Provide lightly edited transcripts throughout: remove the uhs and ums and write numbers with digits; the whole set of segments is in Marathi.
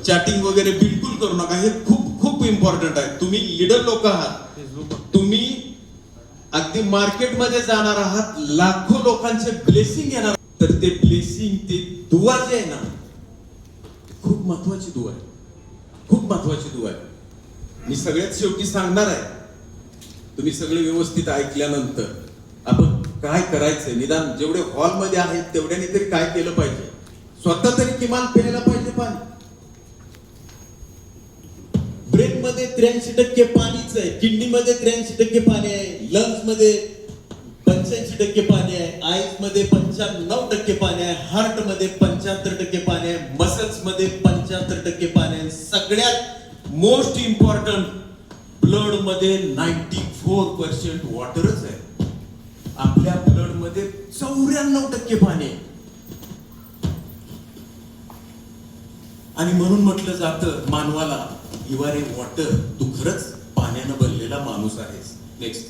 चॅटिंग वगैरे बिलकुल करू नका. हे खूप खूप इम्पॉर्टंट आहे. तुम्ही लीडर लोक आहात, तुम्ही अगदी मार्केटमध्ये जाणार आहात, लाखो लोकांचे ब्लेसिंग येणार, तर ते ब्लेसिंग, ते दुआ जे आहे ना, खूप महत्वाची दुआ आहे, खूप महत्वाची दुआ आहे. मी सगळ्यात शेवटी सांगणार आहे, तुम्ही सगळे व्यवस्थित ऐकल्यानंतर आपण काय करायचंय, निदान जेवढे हॉलमध्ये आहेत तेवढ्याने तरी काय केलं पाहिजे. स्वतः तरी किमान प्यायला पाहिजे पाणी. ब्रेन मध्ये 83% पाणीच आहे, किडनीमध्ये 83% पाणी आहे, लंग्स मध्ये 85% पाणी आहे, आईज मध्ये 95% पाणी आहे, हार्ट मध्ये 75% पाणी आहे, मसल्स मध्ये 75% पाणी आहे. सगळ्यात मोस्ट इम्पॉर्टंट, ब्लड मध्ये 94% वॉटरच आहे. आपल्या ब्लड मध्ये 94% पाणी आहे. आणि म्हणून म्हटलं जातं मानवाला, यू आर ए वॉटर, तू खरंच पाण्यानं बनलेला माणूस आहेस. नेक्स्ट.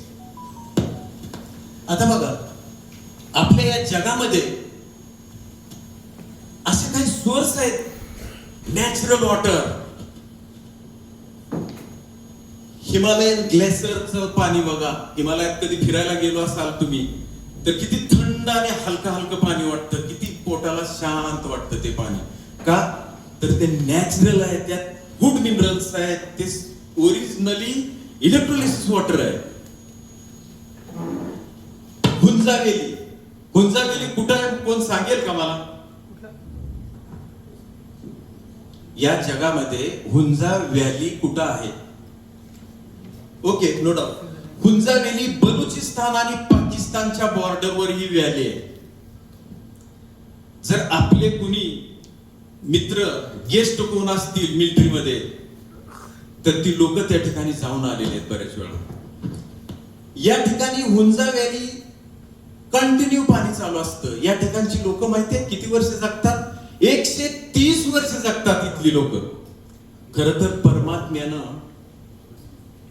आता बघा, आपल्या या जगामध्ये असे काही सोर्स आहेत नॅचरल वॉटर. हिमालयन ग्लेशियरचं पाणी बघा. हिमालयात कधी फिरायला गेलो असाल तुम्ही तर किती थंड आणि हलका हलकं पाणी वाटतं, किती पोटाला शांत वाटतं ते पाणी. का तर ते नॅचरल आहे, त्यात गुड मिनरल्स आहेत, ते ओरिजिनली इलेक्ट्रोलिसिस वॉटर आहे. हुंजावेली, हुंजावेली कुठं आहे कोण सांगेल का मला? या जगामध्ये हुंजा व्हॅली कुठं आहे? Okay, no doubt. Hunza valley Balochistan आणि पाकिस्तानच्या बॉर्डरवर ही व्हॅली आहे. जर आपले कुणी मित्र, गेस्ट कोण असतील मिलिटरीमध्ये, तर ती लोक त्या ठिकाणी जाऊन आलेले आहेत बऱ्याच वेळा. या ठिकाणी हुंजा व्हॅली कंटिन्यू पाणी चालू असतं. या ठिकाणची लोक माहितीये किती वर्ष जगतात? 130 वर्ष जगतात इथली लोक. खरं तर परमात्म्यानं,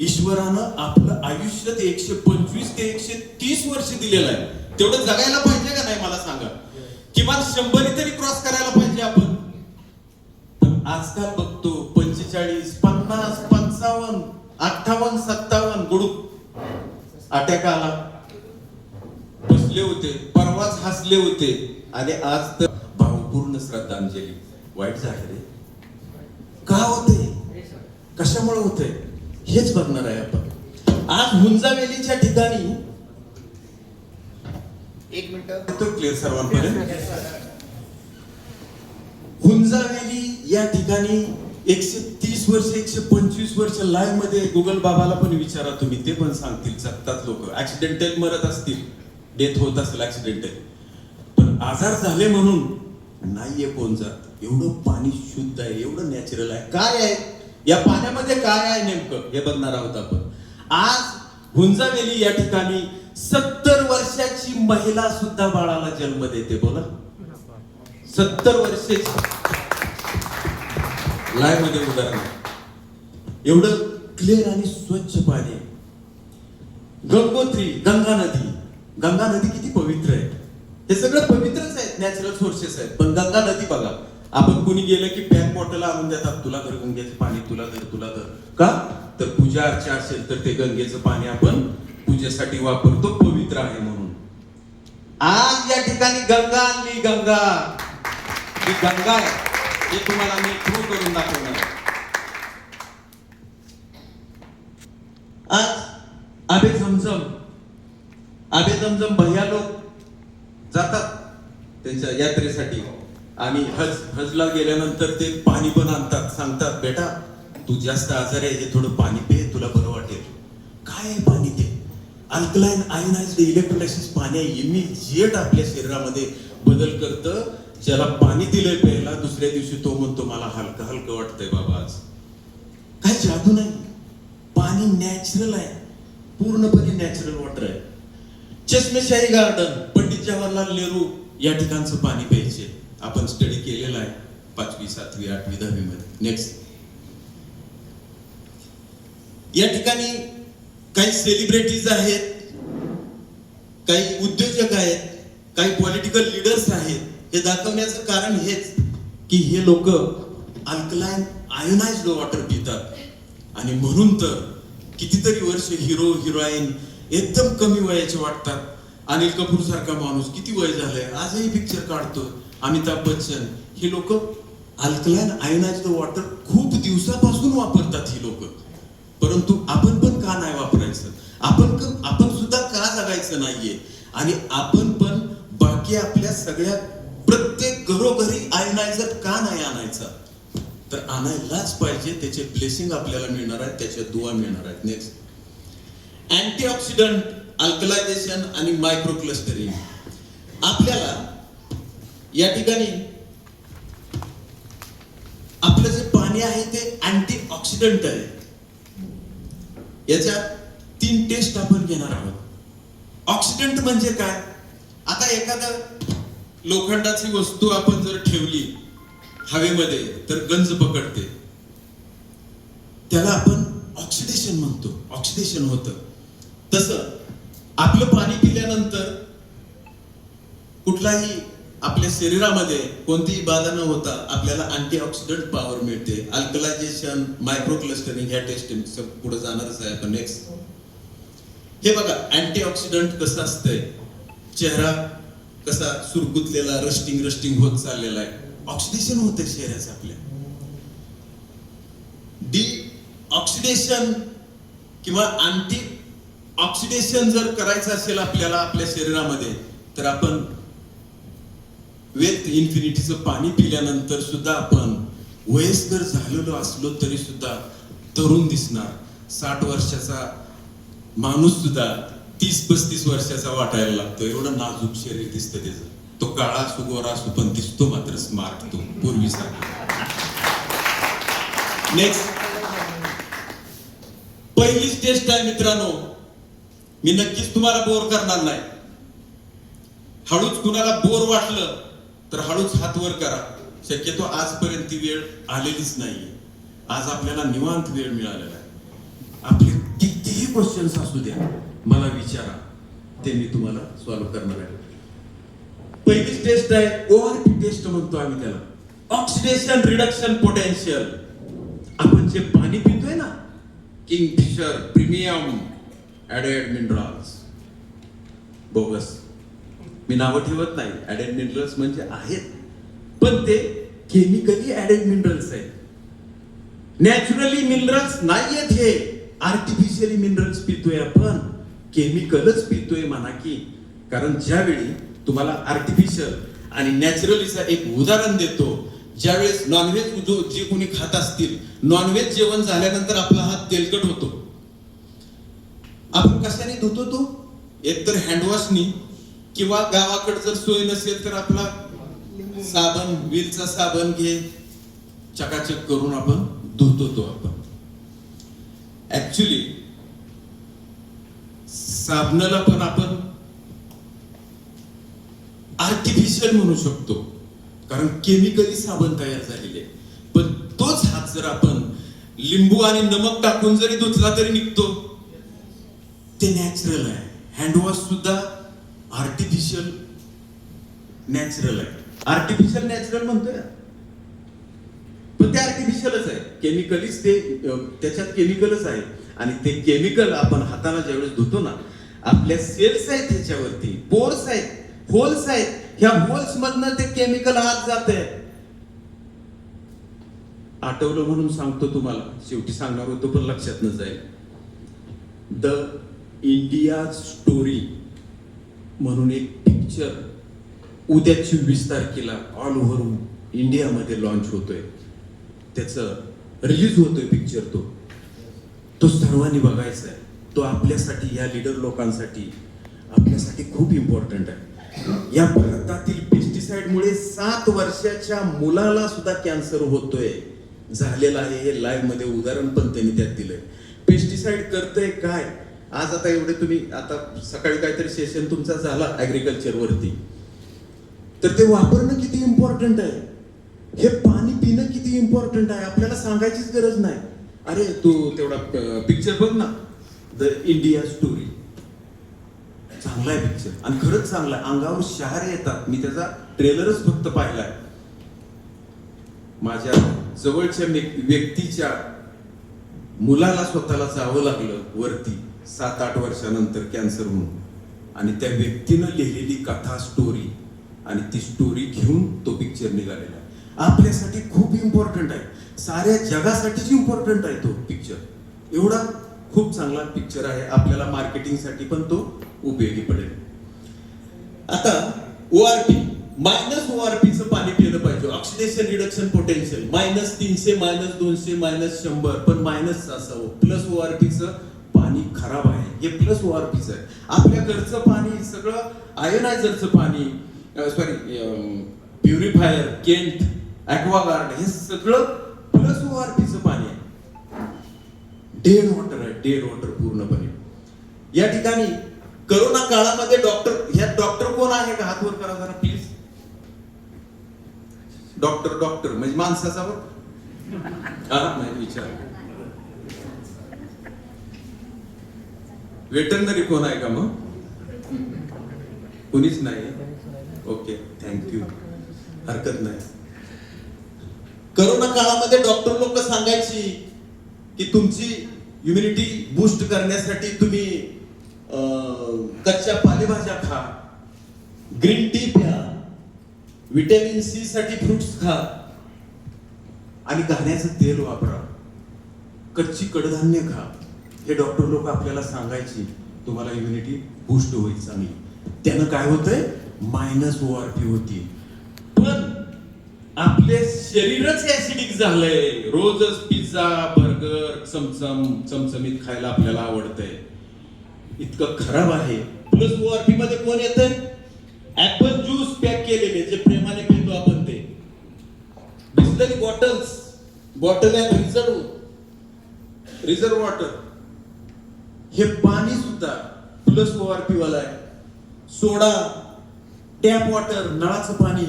ईश्वरानं आपलं आयुष्य 125 ते 130 वर्ष दिलेलं आहे. तेवढं जगायला पाहिजे का नाही मला सांगा? किमान 100 तरी क्रॉस करायला पाहिजे आपण. पण आजकाल बघतो 45, 50, 55, 58, 57 गुडूप अटॅक आला, बसले होते, परवाच हसले होते, आणि आज तर भावपूर्ण श्रद्धांजली. वाईट झालं रे. का होते, कशामुळे होते, हेच बघणार आहे आपण आज. हुंजा व्हॅलीच्या ठिकाणी, एक मिनिट तो क्लिअर सर्वांपर्यंत. हुंजा व्हॅली या ठिकाणी 130 वर्ष, 125 वर्ष लाईव्ह मध्ये गुगल बाबाला पण विचारा तुम्ही, ते पण सांगतील. जगतात लोक, ऍक्सिडेंटल मरत असतील, डेथ होत असेल ऍक्सिडेंटल, पण आजार झाले म्हणून नाहीये कोण जात. एवढं पाणी शुद्ध आहे, एवढं नॅचरल आहे. काय आहे या पाण्यामध्ये, काय आहे नेमकं, हे बघणार आहोत आपण आज. हुंजा व्हॅली या ठिकाणी 70 वर्षाची महिला सुद्धा बाळाला जन्म देते. बोला, 70 वर्षाची. लाईव्ह मध्ये उदाहरण, एवढं क्लिअर आणि स्वच्छ पाणी. गंगोत्री, गंगा नदी, गंगा नदी किती पवित्र आहे. हे सगळं पवित्रच आहेत, नॅचरल सोर्सेस आहेत. पण गंगा नदी बघा, आपण कुणी गेलं की पॅक बॉटल आणून देतात, तुला धर गंगेचं पाणी, तुला धर, तुला धर. का तर पूजा अर्चा असेल तर ते गंगेचं पाणी आपण पूजेसाठी वापरतो, पवित्र आहे म्हणून. आज या ठिकाणी गंगा आणली, गंगा ही गंगा आहे, हे तुम्हाला मी प्रूव्ह करून दाखवणार आहे. आज आबे झमझम, आबे झमझम भैया लोक जातात त्यांच्या यात्रेसाठी, आणि हजला गेल्यानंतर ते पाणी पण आणतात. सांगतात, बेटा तू जास्त आजार आहे, हे थोडं पाणी पे, तुला बरं वाटेल. काय आहे पाणी ते? अल्कलाइन आयोनाइज्ड इलेक्ट्रोलायसिस पाणी आहे. इमिजिएट आपल्या शरीरामध्ये बदल करतं. ज्याला पाणी दिलंय प्यायला, दुसऱ्या दिवशी तो म्हणतो मला हलकं हलकं वाटतंय बाबा आज. काय जादू नाही, पाणी नॅचरल आहे, पूर्णपणे नॅचरल वॉटर आहे. चष्मेशाही गार्डन, पंडित जवाहरलाल नेहरू या ठिकाणचं पाणी प्यायचे. आपण स्टडी केलेला आहे 5वी, 7वी, 8वी, 10वी मध्ये. नेक्स्ट. या ठिकाणी काही सेलिब्रिटीज आहेत, काही उद्योजक आहेत, काही पॉलिटिकल लीडर्स आहेत. हे दाखवण्याचं कारण हेच की हे लोक अल्कलाइन आयोनाइज्ड वॉटर पितात आणि म्हणून तर कितीतरी वर्ष हिरो हिरोईन एकदम कमी वयाचे वाटतात. अनिल कपूर सारखा माणूस किती वय झालंय आजही पिक्चर काढतो. अमिताभ बच्चन हे लोक अल्कलाइन आयोनाइज्ड वॉटर खूप दिवसापासून वापरतात ही लोक. परंतु आपण पण का नाही वापरायचं? आपण सुद्धा का जगायचं नाहीये? आणि आपण पण बाकी आपल्या सगळ्या प्रत्येक घरोघरी आयोनायझर का नाही आणायचा? तर आणायलाच पाहिजे. त्याचे ब्लेसिंग आपल्याला मिळणार आहेत, त्याच्या दुवा मिळणार आहेत. नेक्स्ट, अँटीऑक्सिडंट, अल्कलायझेशन आणि मायक्रो क्लस्टरिंग. आपल्याला या ठिकाणी आपलं जे पाणी आहे ते अँटीऑक्सिडंट आहे. याच्या 3 टेस्ट आपण घेणार आहोत. ऑक्सिडंट म्हणजे काय? आता एखादं लोखंडाची वस्तू आपण जर ठेवली हवेमध्ये तर गंज पकडते, त्याला आपण ऑक्सिडेशन म्हणतो, ऑक्सिडेशन होतं. तसं आपलं पाणी पिल्यानंतर कुठलाही आपल्या शरीरामध्ये कोणतीही बाधा न होता आपल्याला अँटीऑक्सिडंट पॉवर मिळते. अल्कलायझेशन, मायक्रो क्लस्टरिंग ह्या टेस्ट पुढे जाणारच आहे आपण. नेक्स्ट, हे बघा अँटीऑक्सिडंट कसं असतंय. चेहरा कसा सुरकुतलेला, रस्टिंग होत चाललेला आहे. ऑक्सिडेशन होते चेहऱ्याचं आपल्या. डिऑक्सिडेशन किंवा अँटी ऑक्सिडेशन जर करायचं असेल आपल्याला आपल्या शरीरामध्ये तर आपण वेल्थ इन्फिनिटीचं पाणी पिल्यानंतर सुद्धा आपण वयस्कर झालेलो असलो तरी सुद्धा तरुण दिसणार. 60 वर्षाचा माणूस सुद्धा 30-35 वर्षाचा वाटायला लागतो. एवढं नाजूक शरीर दिसतं त्याचं. तो काळा असू गोरा असू पण दिसतो मात्र स्मार्ट तो पूर्वीसारखा. नेक्स्ट, पहिलीच टेस्ट आहे मित्रांनो. मी नक्कीच तुम्हाला बोर करणार नाही. हळूच कुणाला बोर वाटलं तर हळूच हात वर करा. शक्यतो आजपर्यंत ती वेळ आलेलीच नाहीये. आज आपल्याला निवांत वेळ मिळालेला आहे. आपले कितीही क्वेश्चन्स असू द्या मला विचारा, ते मी तुम्हाला सॉल्व्ह करणार आहे. पहिलीच टेस्ट आहे ORP टेस्ट म्हणतो आम्ही त्याला, ऑक्सिडेशन रिडक्शन पोटेन्शियल. आपण जे पाणी पितोय ना, Kingfisher premium added minerals, bogus, मी नावं ठेवत नाही. ऍडेड मिनरल्स म्हणजे आहेत पण ते केमिकली ऍडेड मिनरल्स आहेत. नॅचरली मिनरल्स नाहीयेत हे. आर्टिफिशियली मिनरल्स पितोय आपण, केमिकलच पितोय म्हणा की. कारण ज्यावेळी तुम्हाला आर्टिफिशियल आणि नॅचरलीचं एक उदाहरण देतो. ज्यावेळेस नॉनव्हेज जे कोणी खात असतील, नॉनव्हेज जेवण झाल्यानंतर आपला हात तेलकट होतो. आपण कशाने धुतो तो? एकतर हँडवॉशनी किंवा गावाकडे जर सोय नसेल तर आपला साबण, वीलचा साबण घे, चकाचक करून आपण धुतो तो. आपण ऍक्च्युली साबणाला पण आपण आर्टिफिशियल म्हणू शकतो कारण केमिकली साबण तयार झालेले. पण तोच हात जर आपण लिंबू आणि नमक टाकून जरी धुतला तरी निघतो. ते नॅचरल आहे. हँडवॉश सुद्धा आर्टिफिशियल नॅचरल आहे. आर्टिफिशियल नॅचरल म्हणतोय पण ते आर्टिफिशियलच आहे. केमिकलीच ते, त्याच्यात केमिकलच आहे. आणि ते केमिकल आपण हाताला ज्यावेळेस धुतो ना, आपल्या सेल्स आहेत ह्याच्यावरती, पोर्स आहेत, होल्स आहेत. ह्या होल्स मधनं ते केमिकल आत जाते. आठवलं म्हणून सांगतो तुम्हाला, शेवटी सांगणार होतो पण लक्षात न जाईल. द इंडिया स्टोरी म्हणून एक पिक्चर उद्या 24 तारखेला ऑल ओव्हर इंडियामध्ये लॉन्च होतोय. त्याचं रिलीज होतोय पिक्चर. तो सर्वांनी बघायचा आहे. तो आपल्यासाठी, या लीडर लोकांसाठी, आपल्यासाठी खूप इम्पॉर्टंट आहे. या भारतातील पेस्टिसाइडमुळे 7 वर्षाच्या मुलाला सुद्धा कॅन्सर होतोय, झालेला आहे. हे लाईव्ह मध्ये उदाहरण पण त्यांनी त्यात दिलंय. पेस्टिसाइड करतंय काय? आज आता एवढे तुम्ही, आता सकाळी काहीतरी सेशन तुमचा झाला ऍग्रिकल्चर वरती, तर ते वापरणं किती इम्पॉर्टंट आहे, हे पाणी पिणं किती इम्पॉर्टंट आहे आपल्याला सांगायचीच गरज नाही. अरे तू तेवढा पिक्चर बघ ना, द इंडिया स्टोरी. चांगला आहे पिक्चर आणि खरंच चांगला आहे. अंगावर शहारे येतात. मी त्याचा ट्रेलरच फक्त पाहिलाय. माझ्या जवळच्या व्यक्तीच्या मुलाला स्वतःला जावं लागलं वरती 7-8 वर्षानंतर कॅन्सर होऊन, आणि त्या व्यक्तीनं लिहिलेली कथा स्टोरी, आणि ती स्टोरी घेऊन तो पिक्चर निघालेला आहे. आपल्यासाठी खूप इम्पॉर्टंट आहे, साऱ्या जगासाठीच इम्पॉर्टंट आहे तो पिक्चर. एवढा खूप चांगला पिक्चर आहे, आपल्याला मार्केटिंगसाठी पण तो उपयोगी पडेल. आता ORP -ORPचं पाणी पिलं पाहिजे. ऑक्सिडेशन रिडक्शन पोटेन्शियल -300, -200, -100, पण मायनस असावं. प्लस ORPचं पाणी खराब आहे, हे प्लस ORPचं आहे. आपल्या घरचं पाणी सगळं आयोनायझरचं पाणी, सॉरी प्युरिफायर, केंट, ॲक्वागार्ड, हे सगळं प्लस ORPचं पाणी आहे. डेड वॉटर आहे, डेड वॉटर पूर्णपणे. या ठिकाणी करोना काळामध्ये डॉक्टर कोण आहे का? हात वर करा जरा प्लीज. डॉक्टर म्हणजे माणसाचा नाही विचार. वेटरनरी कोण आहे का? मग कुणीच नाही. ओके, थँक्यू, हरकत नाही. करोना काळामध्ये डॉक्टर लोक सांगायची की तुमची इम्युनिटी बूस्ट करण्यासाठी तुम्ही कच्च्या पालेभाज्या खा, ग्रीन टी प्या, व्हिटॅमिन C साठी फ्रुट्स खा, आणि घाण्याचं तेल वापरा, कच्ची कडधान्य खा. हे डॉक्टर लोक आपल्याला सांगायची, तुम्हाला इम्युनिटी बूस्ट होईल चांगली. त्यानं काय होतंय? -ORP होती. पण आपले शरीरच ऍसिडिक झालंय. रोजच पिझ्झा, बर्गर, चमचमीत खायला आपल्याला आवडतंय, इतकं खराब आहे. प्लस ORP मध्ये कोण येतंय? ऍपल ज्यूस पॅक केलेले, जे प्रेमाने पितो आपण ते. बिस्लरी बॉटल आहे रिझर्व वॉटर, हे पाणी सुद्धा प्लस ORP वाला आहे. सोडा, टॅप वॉटर, नळाचं पाणी,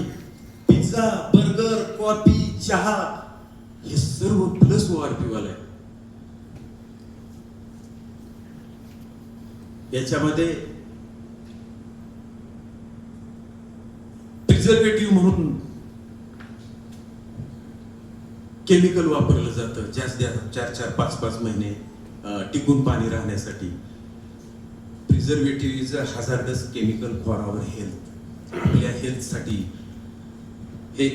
पिझ्झा, बर्गर, कॉफी, चहा, हे सर्व प्लस ORP वाला आहे. याच्यामध्ये प्रिझर्वेटिव्ह म्हणून केमिकल वापरलं जातं, जास्त 4-5 महिने टिकून पाणी राहण्यासाठी. Preservative is a hazardous chemical for our health. आपल्या हेल्थसाठी हे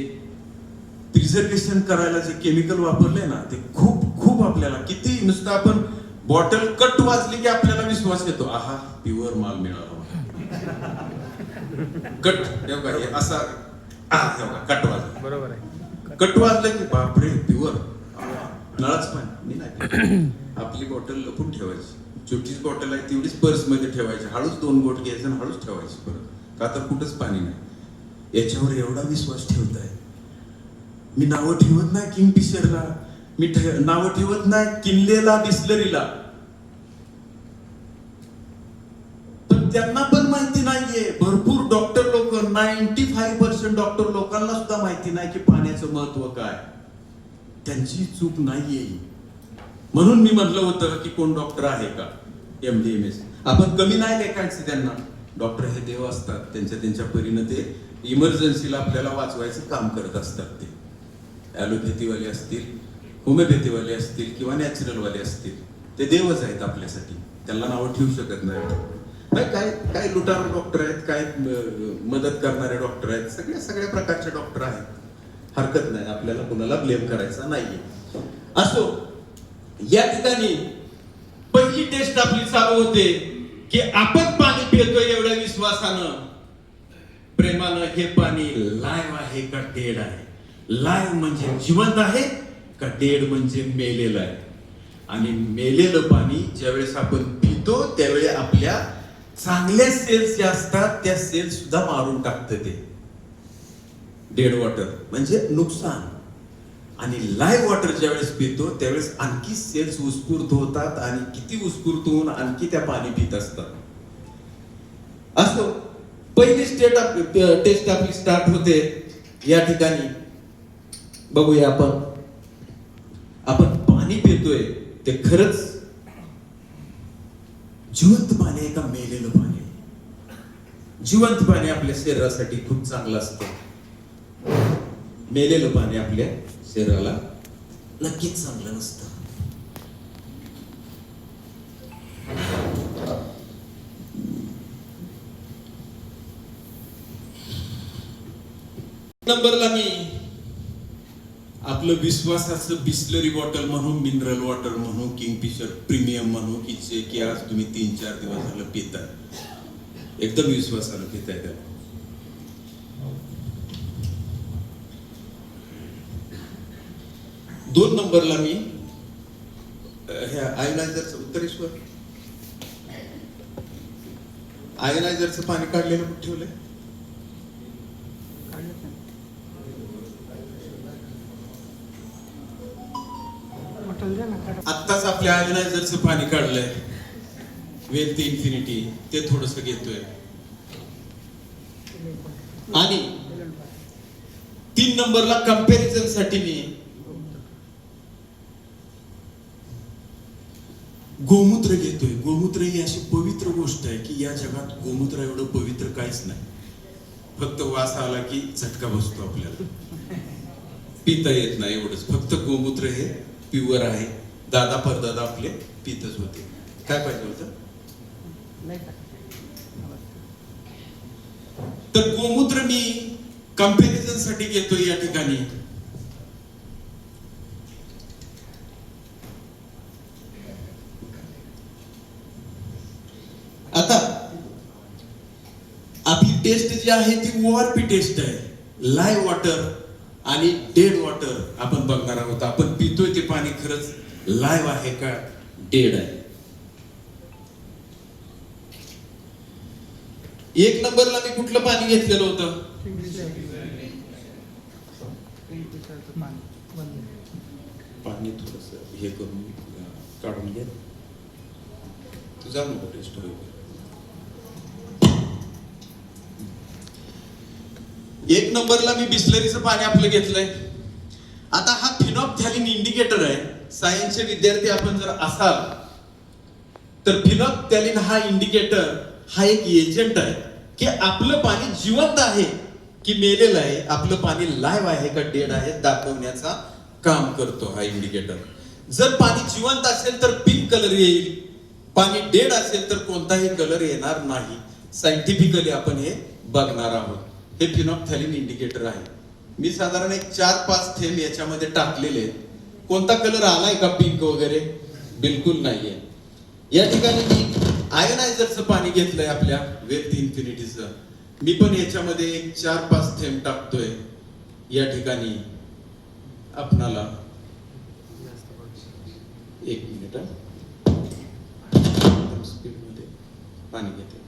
प्रिझर्वेशन करायला जे केमिकल वापरले ना, ते खूप आपल्याला, किती नुसतं आपण बॉटल कट वाजली की आपल्याला विश्वास येतो, आहा प्युअर माल मिळाला. कट असा कट वाजला, बरोबर आहे. कट वाजलं की बापरे प्युअर, नळाच पाणी नाही. आपली बॉटल लपून ठेवायची, छोटीच बॉटल आहे तेवढीच पर्स मध्ये ठेवायची, हळूच 2 गोट घ्यायचं आणि हळूच ठेवायची परत, का तर कुठंच पाणी नाही. याच्यावर एवढा विश्वास ठेवताय. मी नावं ठेवत नाही किंगफिशरला, मी नावं ठेवत नाही किनलेला, बिस्लरीला, पण त्यांना पण माहिती नाहीये. भरपूर डॉक्टर लोक, 95% डॉक्टर लोकांना सुद्धा माहिती नाही की पाण्याचं महत्व काय. त्यांची चूक नाहीये. म्हणून मी म्हटलं होतं की कोण डॉक्टर आहे का MD MS. आपण कमी नाही लेखायचं त्यांना. डॉक्टर हे देव असतात, त्यांच्या परीनं ते इमर्जन्सीला आपल्याला वाचवायचं काम करत असतात. ते ॲलोपॅथीवाले असतील, होमिओपॅथीवाले असतील किंवा नॅचरलवाले असतील, ते देवच आहेत आपल्यासाठी. त्यांना नावं ठेवू शकत नाही. काय लुटारू डॉक्टर आहेत, काय मदत करणारे डॉक्टर आहेत, सगळ्या प्रकारचे डॉक्टर आहेत. हरकत नाही, आपल्याला कुणाला ब्लेम करायचा नाहीये. असो, या ठिकाणी पहिली टेस्ट आपली चालू होते की आपण पाणी पितोय एवढ्या विश्वासानं, प्रेमानं, हे पाणी लाईव्ह आहे का डेड आहे. लाईव्ह म्हणजे जिवंत आहे का डेड म्हणजे मेलेलं आहे. आणि मेलेलं पाणी ज्यावेळेस आपण पितो त्यावेळी आपल्या चांगल्या सेल्स ज्या असतात त्या सेल्स सुद्धा मारून टाकतं ते डेड वॉटर, म्हणजे नुकसान. आणि लाईव्ह वॉटर ज्यावेळेस पितो त्यावेळेस आणखी सेल्स उत्स्फूर्त होतात, आणि किती उत्स्फूर्त होऊन आणखी त्या पाणी पित असतात. असो, पहिली टेस्ट आपली स्टार्ट होते. या ठिकाणी बघूया आपण पाणी पितोय ते खरंच जिवंत पाणी आहे का मेलेलं पाणी. जिवंत पाणी आपल्या शरीरासाठी खूप चांगलं असतं, मेलेलं पाणी आपल्या शरीराला नक्कीच चांगलं नसतं. नंबरला मी आपलं विश्वासाचं बिस्लरी बॉटल म्हणू, मिनरल वॉटर म्हणू, किंगफिशर प्रीमियम म्हणू, की आज तुम्ही 3-4 दिवस झालं पिता, एकदम विश्वासानं पिताय त्याला. 2 नंबरला मी ह्या आयोनायझरचं, उत्तरेश्वर आयोनायझरचं पाणी काढलेलं कुठे ठेवलंय? आत्ताच आपल्या आयोनायझरचं पाणी काढलंय, वेल्थ इन्फिनिटी, ते थोडस घेतोय. आणि 3 नंबरला कंपॅरिझन साठी मी गोमूत्र घेतोय. गोमूत्र ही अशी पवित्र गोष्ट आहे की या जगात गोमूत्र एवढं पवित्र काहीच नाही. फक्त वास आला की झटका बसतो आपल्याला, पिता येत नाही एवढंच. फक्त गोमूत्र हे प्युअर आहे. दादा परदादा आपले पितच होते. काय पाहिजे होतं? तर गोमूत्र मी कंपॅरिझन साठी घेतोय या ठिकाणी. आता आपली टेस्ट जी आहे ती ORP टेस्ट आहे. लाईव्ह वॉटर आणि डेड वॉटर आपण बघणार आहोत. आपण पितोय ते पाणी खरंच लाईव्ह आहे का डेड आहे? 1 नंबरला मी कुठलं पाणी घेतलेलं होतं? पाणी थोडस हे करून काढून घे, तुझा नको टेस्ट होईल. 1 नंबरला मी बिस्लरीचं पाणी आपलं घेतलंय. आता हा फिनॉल्फ्थॅलीन इंडिकेटर आहे. सायन्सचे विद्यार्थी आपण जर असाल तर फिनॉल्फ्थॅलीन हा इंडिकेटर हा एक एजंट आहे की आपलं पाणी जिवंत आहे की मेलेलं आहे, आपलं पाणी लाईव्ह आहे का डेड आहे दाखवण्याचा काम करतो हा इंडिकेटर. जर पाणी जिवंत असेल तर पिंक कलर येईल, पाणी डेड असेल तर कोणताही कलर येणार नाही. सायंटिफिकली आपण हे बघणार आहोत. हे फिनॉल्फ्थॅलीन इंडिकेटर आहे. मी साधारण एक 4-5 थेंब याच्यामध्ये टाकलेले. कोणता कलर आलाय का पिंक वगैरे? बिलकुल नाहीये. या ठिकाणी मी आयोनायझरचं पाणी घेतलंय आपल्या वेल्थ इन्फिनिटीचं. मी पण याच्यामध्ये एक 4-5 थेंब टाकतोय. या ठिकाणी आपणाला 1 मिनिट स्पीड मध्ये पाणी घेते.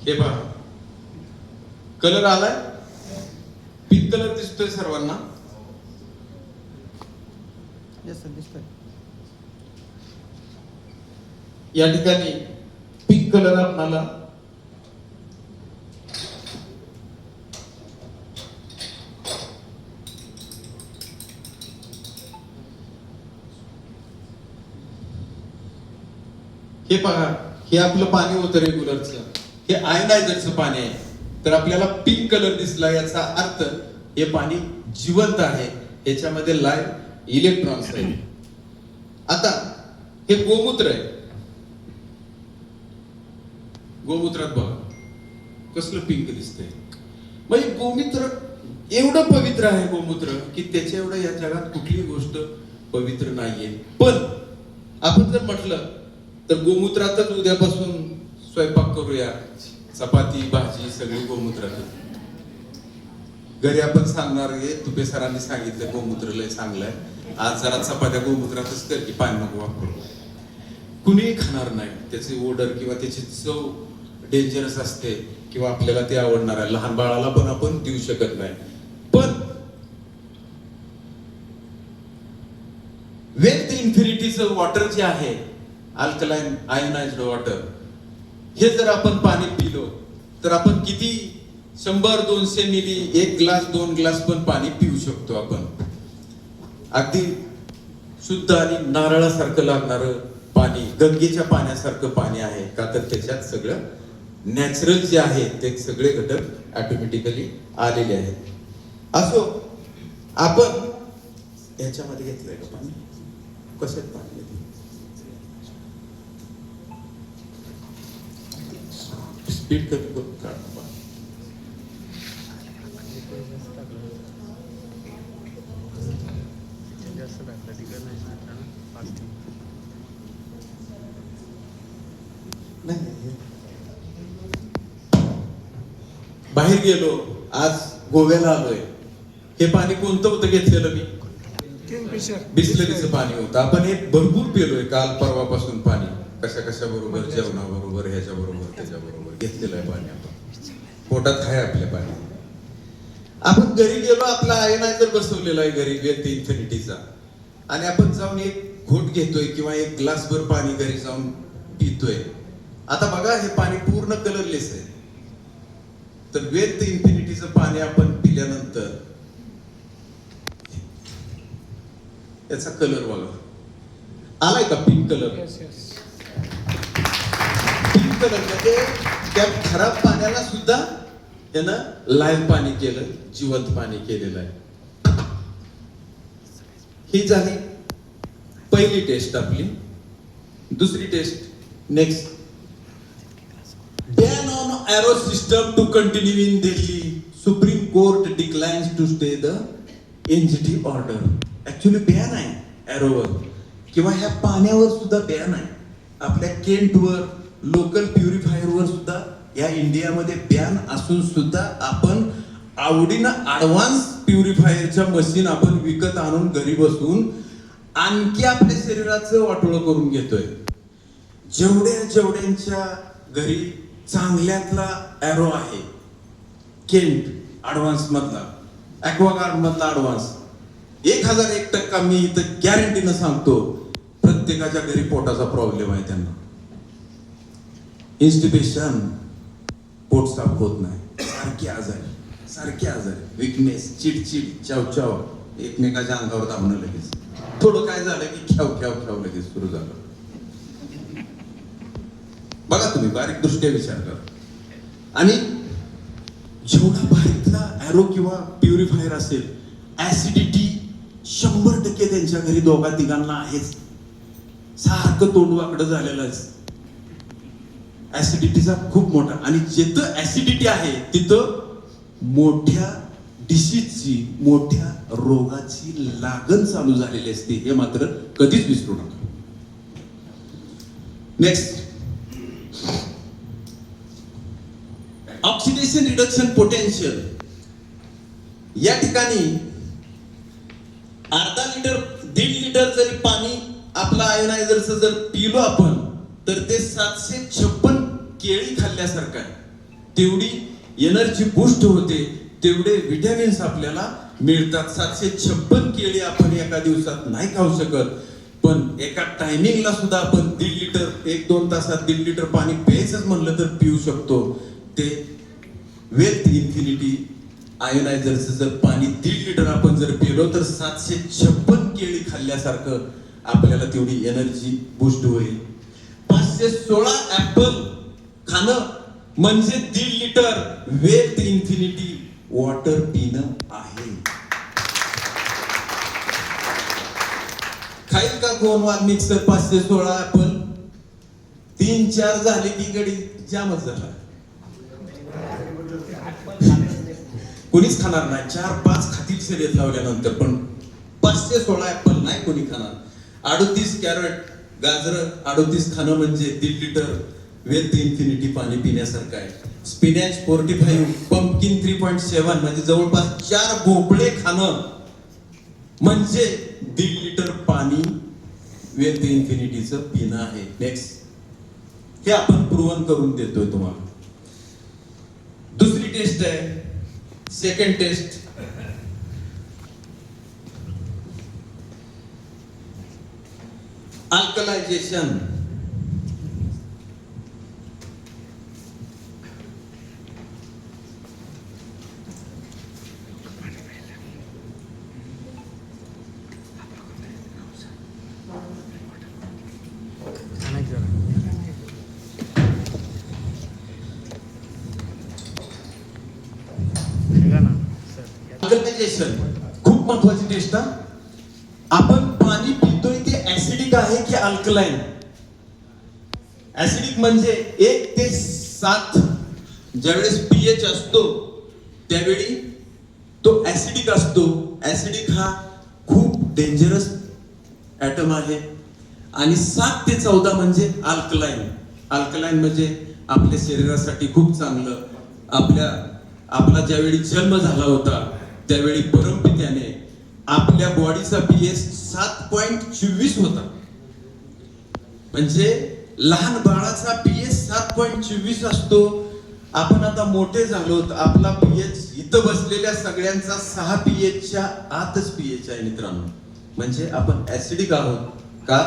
हे पहा, कलर आलाय, पिंक कलर दिसतोय सर्वांना. या ठिकाणी पिंक कलर आपल्याला हे पहा, हे आपलं पाणी होतं रेग्युलरचं. हे आयोनायझरचं पाणी आहे. तर आपल्याला पिंक कलर दिसला, याचा अर्थ हे पाणी जिवंत आहे, याच्यामध्ये लाईव्ह इलेक्ट्रॉन्स आहेत. आता हे गोमूत्र आहे. गोमूत्रात बघा कसलं पिंक दिसतंय. म्हणजे गोमूत्र एवढं पवित्र आहे गोमूत्र की त्याच्या एवढं या जगात कुठली गोष्ट पवित्र नाहीये. पण आपण जर म्हटलं तर गोमूत्रातच उद्यापासून स्वयंपाक करूया, चपाती भाजी सगळी गोमूत्रातच. घरी आपण सांगणार, हे तुपे सरांनी सांगितलं गोमूत्र लय चांगलंय, आज जरा चपात्या गोमूत्रातच कर की पाणी नको वापरू. कुणीही खाणार नाही. त्याची ओडर किंवा त्याची चव डेंजरस असते किंवा आपल्याला ते आवडणार आहे. लहान बाळाला पण आपण देऊ शकत नाही. पण वेल्थ इन्फिनिटीचं वॉटर जे आहे, अल्कलाइन आयोनाइज्ड वॉटर, हे जर आपण पाणी पिलो तर आपण किती 100-200 मिली 1 ग्लास 2 ग्लास पण पाणी पिऊ शकतो आपण. अगदी शुद्ध आणि नारळासारखं लागणारं पाणी, गंगेच्या पाण्यासारखं पाणी आहे का, तर त्याच्यात सगळं नॅचरल जे आहे ते सगळे घटक ऑटोमॅटिकली आलेले आहेत. असो, आपण ह्याच्यामध्ये घेतलंय का पाणी, कशात पाणी घेतलं, स्पीड कमी करून काढ. बाहेर गेलो, आज गोव्याला आलोय, हे पाणी कोणतं होतं घेतलेलं मी, बिस्लरीचं पाणी होतं. आपण हे भरपूर पिलोय काल परवापासून पाणी, कशा कशा बरोबर, जेवणाबरोबर, ह्याच्या बरोबर, त्याच्या बरोबर घेतलेलं आहे पाणी. आपण पोटात आहे आपल्या पाणी. आपण घरी गेलो, आपला आयनायझर बसवलेला आहे घरी वेल्थ इन्फिनिटीचा, आणि आपण जाऊन एक घोट घेतोय किंवा एक ग्लासभर पाणी घरी जाऊन पितोय. आता बघा, हे पाणी पूर्ण कलरलेस आहे. तर वेल्थ इन्फिनिटीचं पाणी आपण पिल्यानंतर याचा कलर बघा, आलाय का पिंक कलर. पिंक कलर म्हणजे त्या खराब पाण्याला सुद्धा त्यानं लाईव्ह पाणी केलं, जिवंत पाणी केलेलं आहे. ही झाली पहिली टेस्ट आपली. दुसरी test next. Ban on arrow system to continue in Delhi. Supreme Court declines to stay the NGT order. Actually ban आहे एरोवर किंवा ह्या पाण्यावर सुद्धा बॅन आहे. आपल्या केंटवर, लोकल प्युरिफायरवर सुद्धा या इंडियामध्ये बॅन असून सुद्धा आपण आवडीनं ऍडव्हान्स प्युरिफायरच्या मशीन आपण विकत आणून घरी बसून आणखी आपल्या शरीराचं वाटोळं करून घेतोय. जेवढ्यांच्या घरी चांगल्यातला एरो आहे, केंट ऍडव्हान्स मधला, ॲक्वागार्ड मधला ऍडव्हान्स, 1001% मी इथं गॅरंटीनं सांगतो, प्रत्येकाच्या घरी पोटाचा प्रॉब्लेम आहे. त्यांना इन्स्टिपेशन, पोट साफ होत नाही, सारखे आजारी, विकनेस, चिडचिड, चावचाव, एकमेकाच्या अंगावर धावणं, लगेच थोडं काय झालं की ख्याव लगेच सुरू झालं. बघा तुम्ही बारीक दृष्ट्या विचार करा. आणि जेवढा बारीकला एरो किंवा प्युरिफायर असेल, ऍसिडिटी 100% त्यांच्या घरी दोघा तिघांना आहेच. सारखं तोंड वाकडं झालेलंच, ऍसिडिटीचा खूप मोठा. आणि जिथं ऍसिडिटी आहे तिथं मोठ्या डिसीजची, मोठ्या रोगाची लागण चालू झालेली असते. हे मात्र कधीच विसरू नका. Next, oxidation reduction potential. या ठिकाणी अर्धा लिटर 1.5 लिटर जरी पाणी आपलं आयोनायझरचं जर पिलो आपण, तर ते 756 केळी खाल्ल्यासारखं आहे. तेवढी एनर्जी बूस्ट होते, तेवढे विटॅमिन्स आपल्याला मिळतात. 756 केळी आपण एका दिवसात नाही खाऊ शकत, पण एका टायमिंगला सुद्धा आपण 1.5 लिटर, 1-2 तासात 1.5 लिटर पाणी प्यायचंच म्हणलं तर पिऊ शकतो. ते वेल्थ इन्फिनिटी आयोनायझरचं जर पाणी 1.5 लिटर आपण जर पिलो तर 756 केळी खाल्ल्यासारखं आपल्याला तेवढी एनर्जी बूस्ट होईल. 516 ऍपल खाणं म्हणजे 1.5 लिटर वेल्थ इन्फिनिटी वॉटर पिणं आहे. खाईल का कोण वाल मिक्सर 516 ऍपल? 3-4 झाले की गडी जामच झाला. कोणीच खाणार नाही. 4-5 खातील शर्यत लावल्यानंतर, पण 516 ऍपल नाही कोणी खाणार. 38 कॅरेट गाजर 38 खाणं म्हणजे 1.5 लिटर वेल्थ इन्फिनिटी पाणी पिण्यासारखं आहे. स्पिनॅच 45, पंपकिन 3.7 म्हणजे जवळपास 4 भोपळे खाणं म्हणजे 1.5 लिटर पाणी वेल्थ इन्फिनिटीचं पिणं आहे. नेक्स्ट, हे आपण प्रूव्हन करून देतोय तुम्हाला. दुसरी टेस्ट आहे, सेकंड टेस्ट. अल्कलायझेशन. ऑर्गनायझेशन खूप महत्वाची टेस्ट हा. आपण पाणी पितोय ते ऍसिडिक आहे की अल्कलाइन? ऍसिडिक म्हणजे 1 ते 7 ज्यावेळेस पीएच असतो त्यावेळी तो ऍसिडिक असतो. ऍसिडिक हा खूप डेंजरस ऍटम आहे. आणि 7 ते 14 म्हणजे अल्कलाइन. अल्कलाइन म्हणजे आपल्या शरीरासाठी खूप चांगलं. आपला ज्यावेळी जन्म झाला होता त्यावेळी परमपित्याने आपल्या बॉडीचा पीएच 7.24 होता. म्हणजे लहान बाळाचा पीएच 7.24 असतो. आपण आता मोठे झालो, आपला पीएच इथं बसलेल्या सगळ्यांचा 6 पीएचच्या आतच पीएच आहे मित्रांनो. म्हणजे आपण ऍसिडिक आहोत का?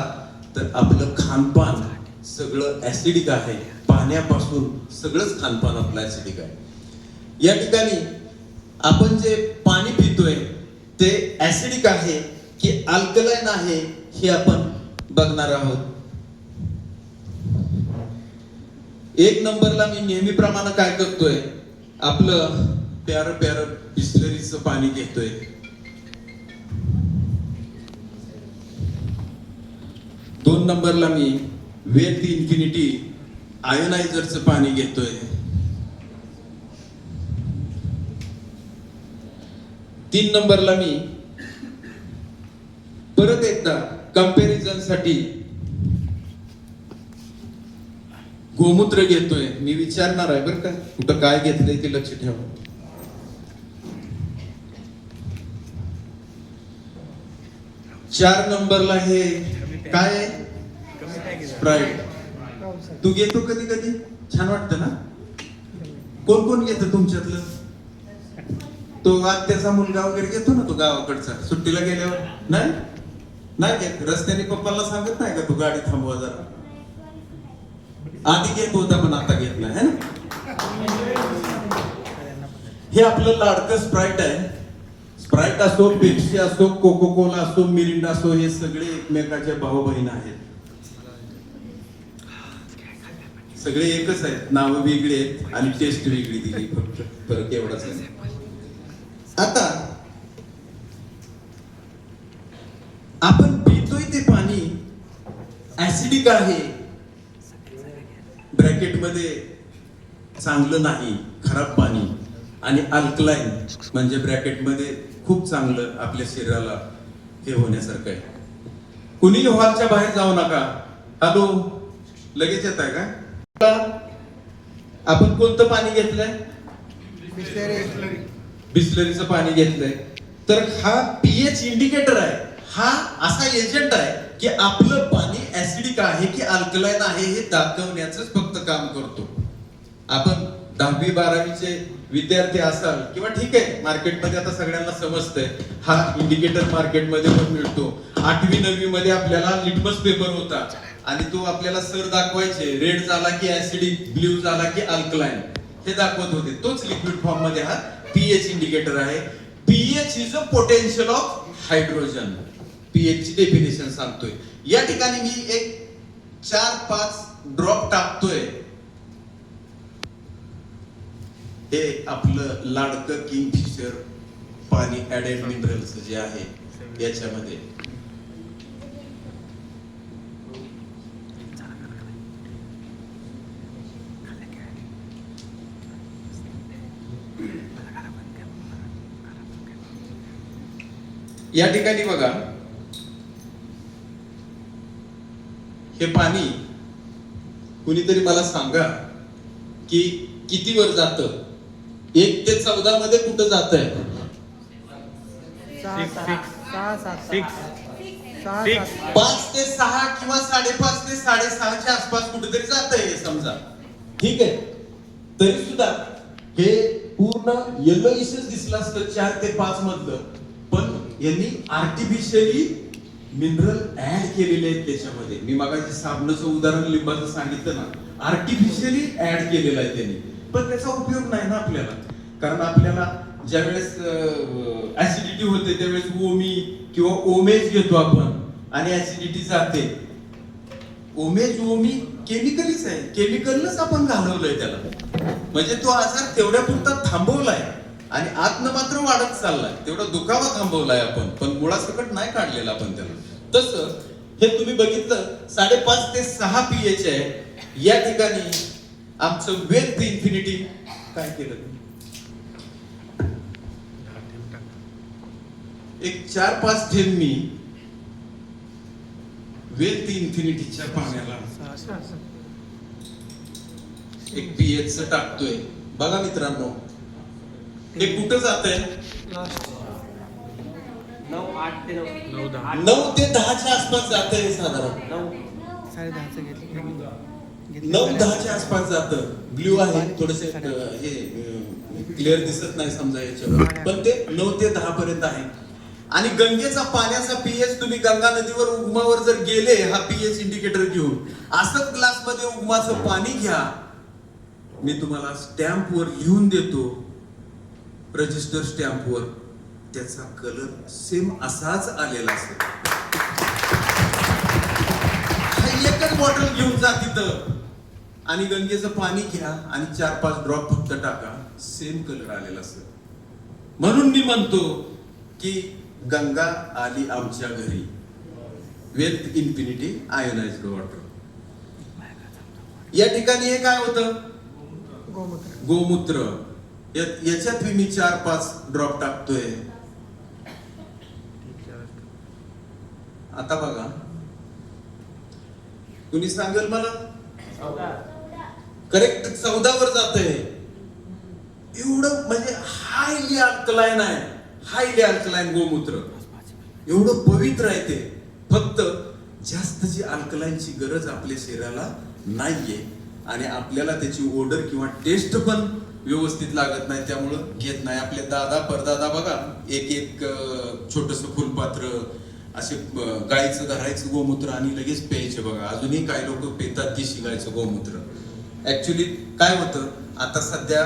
तर आपलं खानपान सगळं ऍसिडिक आहे. पाण्यापासून सगळंच खानपान आपलं ऍसिडिक आहे. या ठिकाणी आपण जे पाणी पितोय ते ऍसिडिक आहे की अल्कलाइन आहे हे आपण बघणार आहोत. 1 नंबरला मी नेहमीप्रमाणे काय करतोय, आपलं प्यारं बिस्लरीचं पाणी घेतोय. दोन नंबरला मी वेल्थ इन्फिनिटी आयोनायझरचं पाणी घेतोय. 3 नंबरला मी परत एकदा कंपॅरिझन साठी गोमूत्र घेतोय. मी विचारणार आहे बरं का, कुठं काय घेतलंय ते लक्ष ठेवा. 4 नंबरला हे काय आहे, स्प्राईट. तू घेतो कधी कधी, छान वाटतं ना. कोण कोण घेतं तुमच्यातलं? तो आत्याचा मुलगा वगैरे घेतो ना, तो गावाकडचा सुट्टीला गेल्यावर. नाही नाही घेत. रस्त्याने पप्पाला सांगत नाही का तू गाडी थांबवा जरा? आधी घेत होता पण आता घेत नाही, है ना. हे आपलं लाडकं स्प्राईट आहे. स्प्राईट असो, पेप्सी असो, कोको कोला असो, मिरिंडा असो, हे सगळे एकमेकाचे भाऊ बहीण आहेत. सगळे एकच आहेत, नावं वेगळी आहेत आणि टेस्ट वेगळी दिली, फक्त फरक एवढाच आहे. आता आपण पितोय ते पाणी ऍसिडिक आहे, ब्रॅकेटमध्ये चांगलं नाही, खराब पाणी, आणि अल्कलाइन म्हणजे ब्रॅकेटमध्ये खूप चांगलं, आपल्या शरीराला हे होण्यासारखं आहे. कुणीही हॉलच्या बाहेर जाऊ नका. हॅलो, लगेच येत आहे का? आपण कोणतं पाणी घेतलंय? बिस्लरीचं पाणी घेतलंय. तर हा पीएच इंडिकेटर आहे. हा असा एजंट आहे की आपलं पाणी ऍसिडिक आहे की अल्कलाइन आहे हे दाखवण्याचं फक्त काम करतो. आपण 10वी 12वीचे विद्यार्थी असाल किंवा ठीक आहे, मार्केटमध्ये आता सगळ्यांना समजतंय, हा इंडिकेटर मार्केटमध्ये पण मिळतो. 8वी 9वी मध्ये आपल्याला लिटमस पेपर होता आणि तो आपल्याला सर दाखवायचे, रेड झाला की ऍसिडिक, ब्ल्यू झाला की अल्कलाइन, हे दाखवत होते. तोच लिक्विड फॉर्म मध्ये हा पीएच इंडिकेटर आहे. PH is a potential of hydrogen. PH ची डेफिनेशन सांगतोय. या ठिकाणी मी एक 4-5 ड्रॉप टाकतोय. हे आपलं लाडकं किंगफिशर पाणी ऍडेड मिनरल्स जे आहे याच्यामध्ये. या ठिकाणी बघा, हे पाणी कुणीतरी मला सांगा की किती वर जातं? 1 ते 14 मध्ये कुठं जात आहे? 5 ते 6 किंवा 5.5 ते 6.5च्या आसपास कुठेतरी जात आहे समजा, ठीक आहे. तरी सुद्धा हे पूर्ण येलोइशच दिसलं असतं 4 ते 5 मधलं, पण यांनी आर्टिफिशियली मिनरल ऍड केलेले आहेत त्याच्यामध्ये. मी मगाशी साबणाचं उदाहरण लिंबाचं सांगितलं ना, आर्टिफिशियली ऍड केलेलं आहे त्यांनी. पण त्याचा उपयोग नाही ना आपल्याला, कारण आपल्याला ज्यावेळेस ऍसिडिटी होते त्यावेळेस ओमी किंवा ओमेज घेतो आपण आणि ऍसिडिटी जाते. ओमेज ओमी केमिकलीच आहे, केमिकलच आपण घालवलंय त्याला, म्हणजे तो आजार तेवढ्या पुरता थांबवलाय. आणि आतनं मात्र वाढत चाललाय. तेवढा दुखावा थांबवलाय आपण, पण मुळासकट नाही काढलेला आपण त्याला. तसं हे तुम्ही बघितलं 5.5 ते 6 pH आहे. या ठिकाणी आमचं वेल्थ इन्फिनिटी काय केलं, एक 4-5 थेंब मी वेल्थ इन्फिनिटीच्या पाण्याला एक pH टाकतोय. बघा मित्रांनो, हे कुठं जात आहे? 9 ते 10च्या आसपास जात आहे. साधारण 9-10च्या आसपास जात. ब्ल्यू आहे थोडस, हे क्लिअर दिसत नाही समजा याच्यावर, पण ते 9 ते 10 पर्यंत आहे. आणि गंगेचा पाण्याचा pH तुम्ही गंगा नदीवर उगमावर जर गेले, हा pH इंडिकेटर घेऊन असंच ग्लासमध्ये उगमाचं पाणी घ्या. मी तुम्हाला स्टॅम्पवर लिहून देतो, रजिस्टर स्टॅम्पवर, त्याचा कलर सेम असाच आलेला असेल. एकच बॉटल घेऊन जा तिथं आणि गंगेचं पाणी घ्या आणि 4-5 ड्रॉप फक्त टाका, सेम कलर आलेला असेल. म्हणून मी म्हणतो की गंगा आली आमच्या घरी, वेल्थ इन्फिनिटी आयोनाइज्ड वॉटर. या ठिकाणी हे काय होतं, गोमूत्र. याच्यात मी 4-5 ड्रॉप टाकतोय. आता बघा, कुणी सांगेल मला, करेक्ट 14 वर जातंय. एवढं म्हणजे हायली अल्कलाइन आहे, हायली अल्कलाइन गोमूत्र, एवढं पवित्र आहे ते. फक्त जास्तची अल्कलाइनची गरज आपल्या शरीराला नाहीये आणि आपल्याला त्याची ओडर किंवा टेस्ट पण व्यवस्थित लागत नाही, त्यामुळं घेत नाही. आपले दादा परदादा बघा, एक छोटस फुलपात्र असे गाईचं धरायचं गोमूत्र आणि लगेच प्यायचे. बघा अजूनही काही लोक पितात देशी गाईचं गोमूत्र. ऍक्च्युली काय होतं, आता सध्या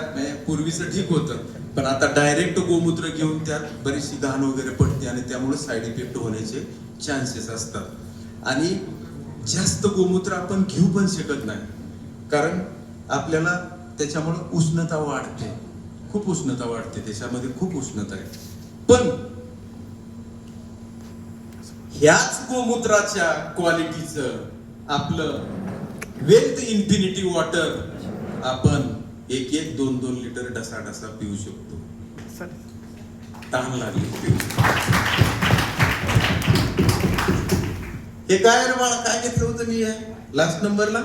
पूर्वीचं ठीक होतं, पण आता डायरेक्ट गोमूत्र घेऊन त्यात बरीचशी घाण वगैरे पडते आणि त्यामुळे साईड इफेक्ट होण्याचे चान्सेस असतात. आणि जास्त गोमूत्र आपण घेऊ पण शकत नाही, कारण आपल्याला त्याच्यामुळे उष्णता वाढते, खूप उष्णता वाढते, त्याच्यामध्ये खूप उष्णता आहे. पण ह्याच गोमूत्राच्या क्वालिटीचं आपलं वेल्थ इन्फिनिटी वॉटर आपण 1-2 लिटर ढसा पिऊ शकतो. तहान लागली पिऊ. हे काय रे बाळा, काय घेतलं होतं मी लास्ट नंबरला?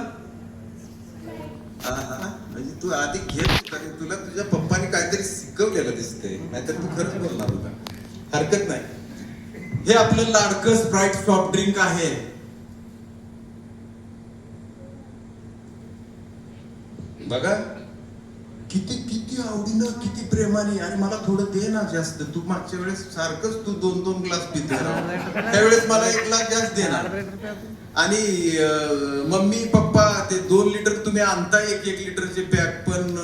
म्हणजे तू आधी घेत, तुला तुझ्या पप्पाने काहीतरी शिकवलेलं दिसतंय, नाहीतर तू खरंच बोलणार होता. हरकत नाही. हे आपलं लाडकं स्प्राइट सॉफ्ट ड्रिंक आहे. बघा किती किती आवडीनं, किती प्रेमाने. आणि मला थोडं दे ना जास्त. तू मागच्या वेळेस सारखंच तू 2-2 ग्लास पिते, त्यावेळेस मला 1 ग्लास जास्त देणार. आणि मम्मी पप्पा ते 2 लिटर तुम्ही आणता, 1 लिटरचे पॅक, पण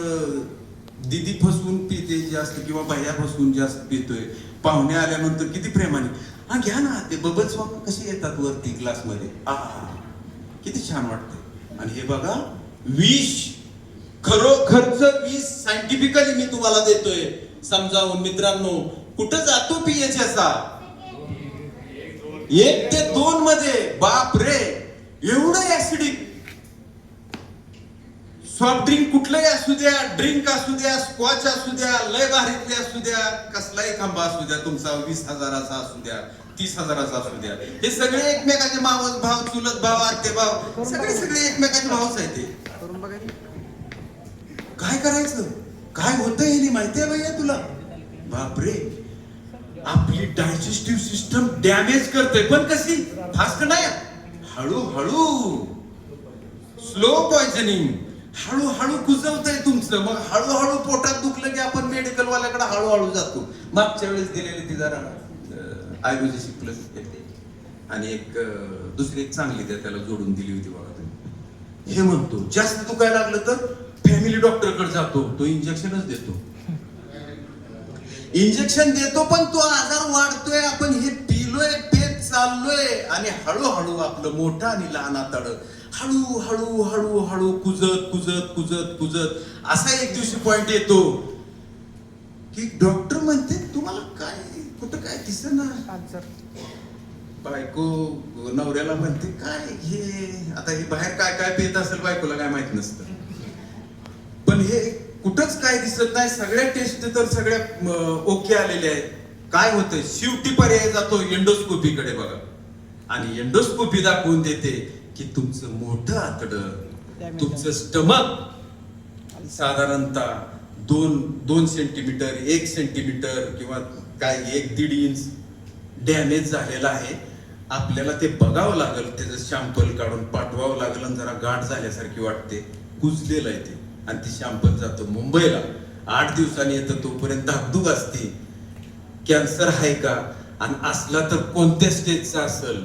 दीदी फसवून पिते जास्त किंवा भैया फसवून जास्त पितोय. पाहुणे आल्यानंतर किती प्रेमाने, हा घ्या ना, ते बबल्स कसे येतात वरती ग्लास मध्ये, किती छान वाटते. आणि हे बघा विष, खरोखरच विष सायंटिफिकली मी तुम्हाला देतोय समजावून. मित्रांनो, कुठं जातो pH असा 1 ते 2 मध्ये. बाप रे, एवढं ऍसिडिक. सॉफ्ट ड्रिंक कुठलंही असू द्या, ड्रिंक असू द्या, स्कॉच असू द्या, लय भारीतले असू द्या, कसलाही खांबा असू द्या तुमचा, 20,000चा असू द्या, 30,000चा असू द्या, हे सगळे एकमेकाचे मावस भाव, चुलत भाव, आत्ते भाव, सगळे एकमेकाचे भावच आहेत. ते काय करायचं, काय होतंय हे माहितीये भैया तुला? बापरे, आपली डायजेस्टिव्ह सिस्टम डॅमेज करतोय. पण कशी? फास्ट नाही, हळूहळू, स्लो पॉइझनिंग. हळूहळू कुजवतंय तुमचं. मग हळूहळू पोटात दुखलं की आपण मेडिकल वाल्याकडे हळूहळू जातो. मागच्या वेळेस दिलेली ती जरा आयुर्वेदिक प्लस घेतली आणि दुसरी एक चांगली त्याला जोडून दिली होती बघा तुम्ही. हे म्हणतो जास्त दुखायला लागलं तर फॅमिली डॉक्टर कडे जातो, तो इंजेक्शनच देतो. इंजेक्शन देतो, पण तो आजार वाढतोय. आपण हे पिलोय, पेत चाललोय आणि हळूहळू आपलं मोठं आणि लहान आतड हळूहळू हळूहळू कुजत कुजत कुजत कुजत असा एक दिवशी पॉइंट येतो की डॉक्टर म्हणते तुम्हाला काय कुठं काय दिसेना. बायको नवऱ्याला म्हणते काय हे आता हे बाहेर काय काय पेत असेल बायकोला काय माहित नसतं, पण हे कुठंच काय दिसत नाही. सगळ्या टेस्ट तर सगळ्या ओके आलेल्या आहेत. काय होतंय शेवटी पर्याय जातो एंडोस्कोपीकडे बघा, आणि एंडोस्कोपी दाखवून देते की तुमचं मोठं आतडं, तुमचं स्टमक साधारणतः 2 सेंटीमीटर 1 सेंटीमीटर किंवा काय 1-1.5 इंच डॅमेज झालेला आहे. आपल्याला ते बघावं लागेल, त्याचं शॅम्पल काढून पाठवावं लागेल, आणि जरा गाठ झाल्यासारखी वाटते, कुजलेलं आहे ते, आणि ती शॅम्पल जातं मुंबईला. 8 दिवसांनी येतं, तोपर्यंत धाकधूक असते कॅन्सर आहे का, आणि असला तर कोणत्या स्टेजचा असेल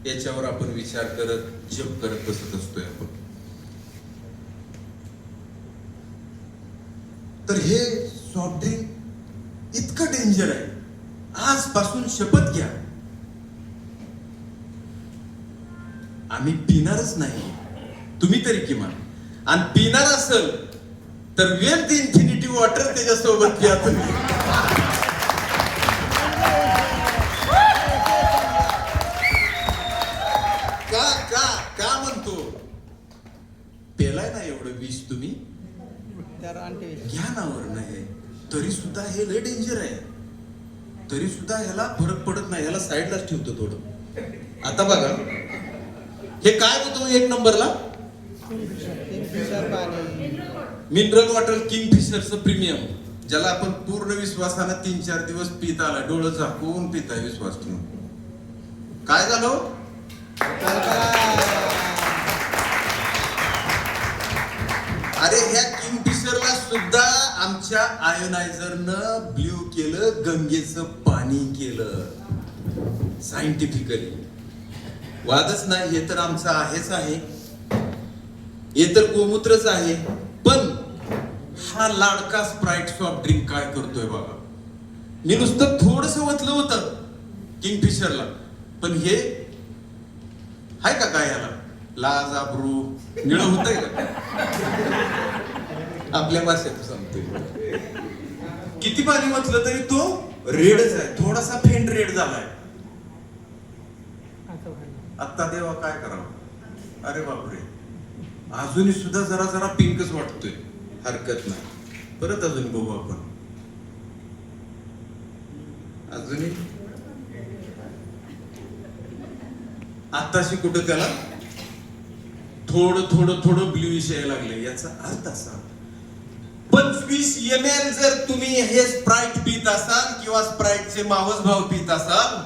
याच्यावर आपण विचार करत जप करत बसत असतोय आपण. तर हे सॉफ्ट ड्रिंक इतकं डेंजर आहे. आजपासून शपथ घ्या आम्ही पिणारच नाही, तुम्ही तरी किमान, आणि पिणार असेल तर वेल्थ इन्फिनिटी वॉटर त्याच्यासोबत घ्या तुम्ही. का म्हणतो पेलाय ना एवढं विष तुम्ही, घ्या नावर नाही, तरी सुद्धा हे लय डेंजर आहे, तरी सुद्धा ह्याला फरक पडत नाही, ह्याला साईडलाच ठेवतो थोडं. आता बघा हे काय होतं 1 नंबरला मिनरल वॉटर किंगफिशरचं प्रीमियम, ज्याला आपण पूर्ण विश्वासानं 3-4 दिवस पित आला, डोळं झाकून पिताय विश्वास ठेवून. काय झालं अरे ह्या किंगफिशरला सुद्धा आमच्या आयोनायझरनं ब्ल्यू केलं, गंगेचं पाणी केलं सायंटिफिकली. वादच नाही, हे तर आमचं आहेच आहे, हे तर गोमूत्रच आहे. पण हा लाडका स्प्राईट सॉफ्ट ड्रिंक काय करतोय बघा. मी नुसतं थोडस ओतलं होतं किंगफिशरला, पण हे हाय का काय याला लाज आबरू निळ होतंय का आपल्या भाषेत सांगतोय. किती पाणी म्हटलं तरी तो रेडच आहे, थोडासा फेंट रेड झालाय. आता देवा काय करावं, अरे बापरे, अजूनही सुद्धा जरा जरा पिंकच वाटतोय. हरकत नाही, परत अजून बघू आपण. अजूनही आताशी कुठं त्याला थोडं थोडं थोडं ब्ल्यूइश यायला लागले. याचा अर्थ असा 25 ml जर तुम्ही हे स्प्राईट पित असाल किंवा स्प्राईटचे मावस भाव पित असाल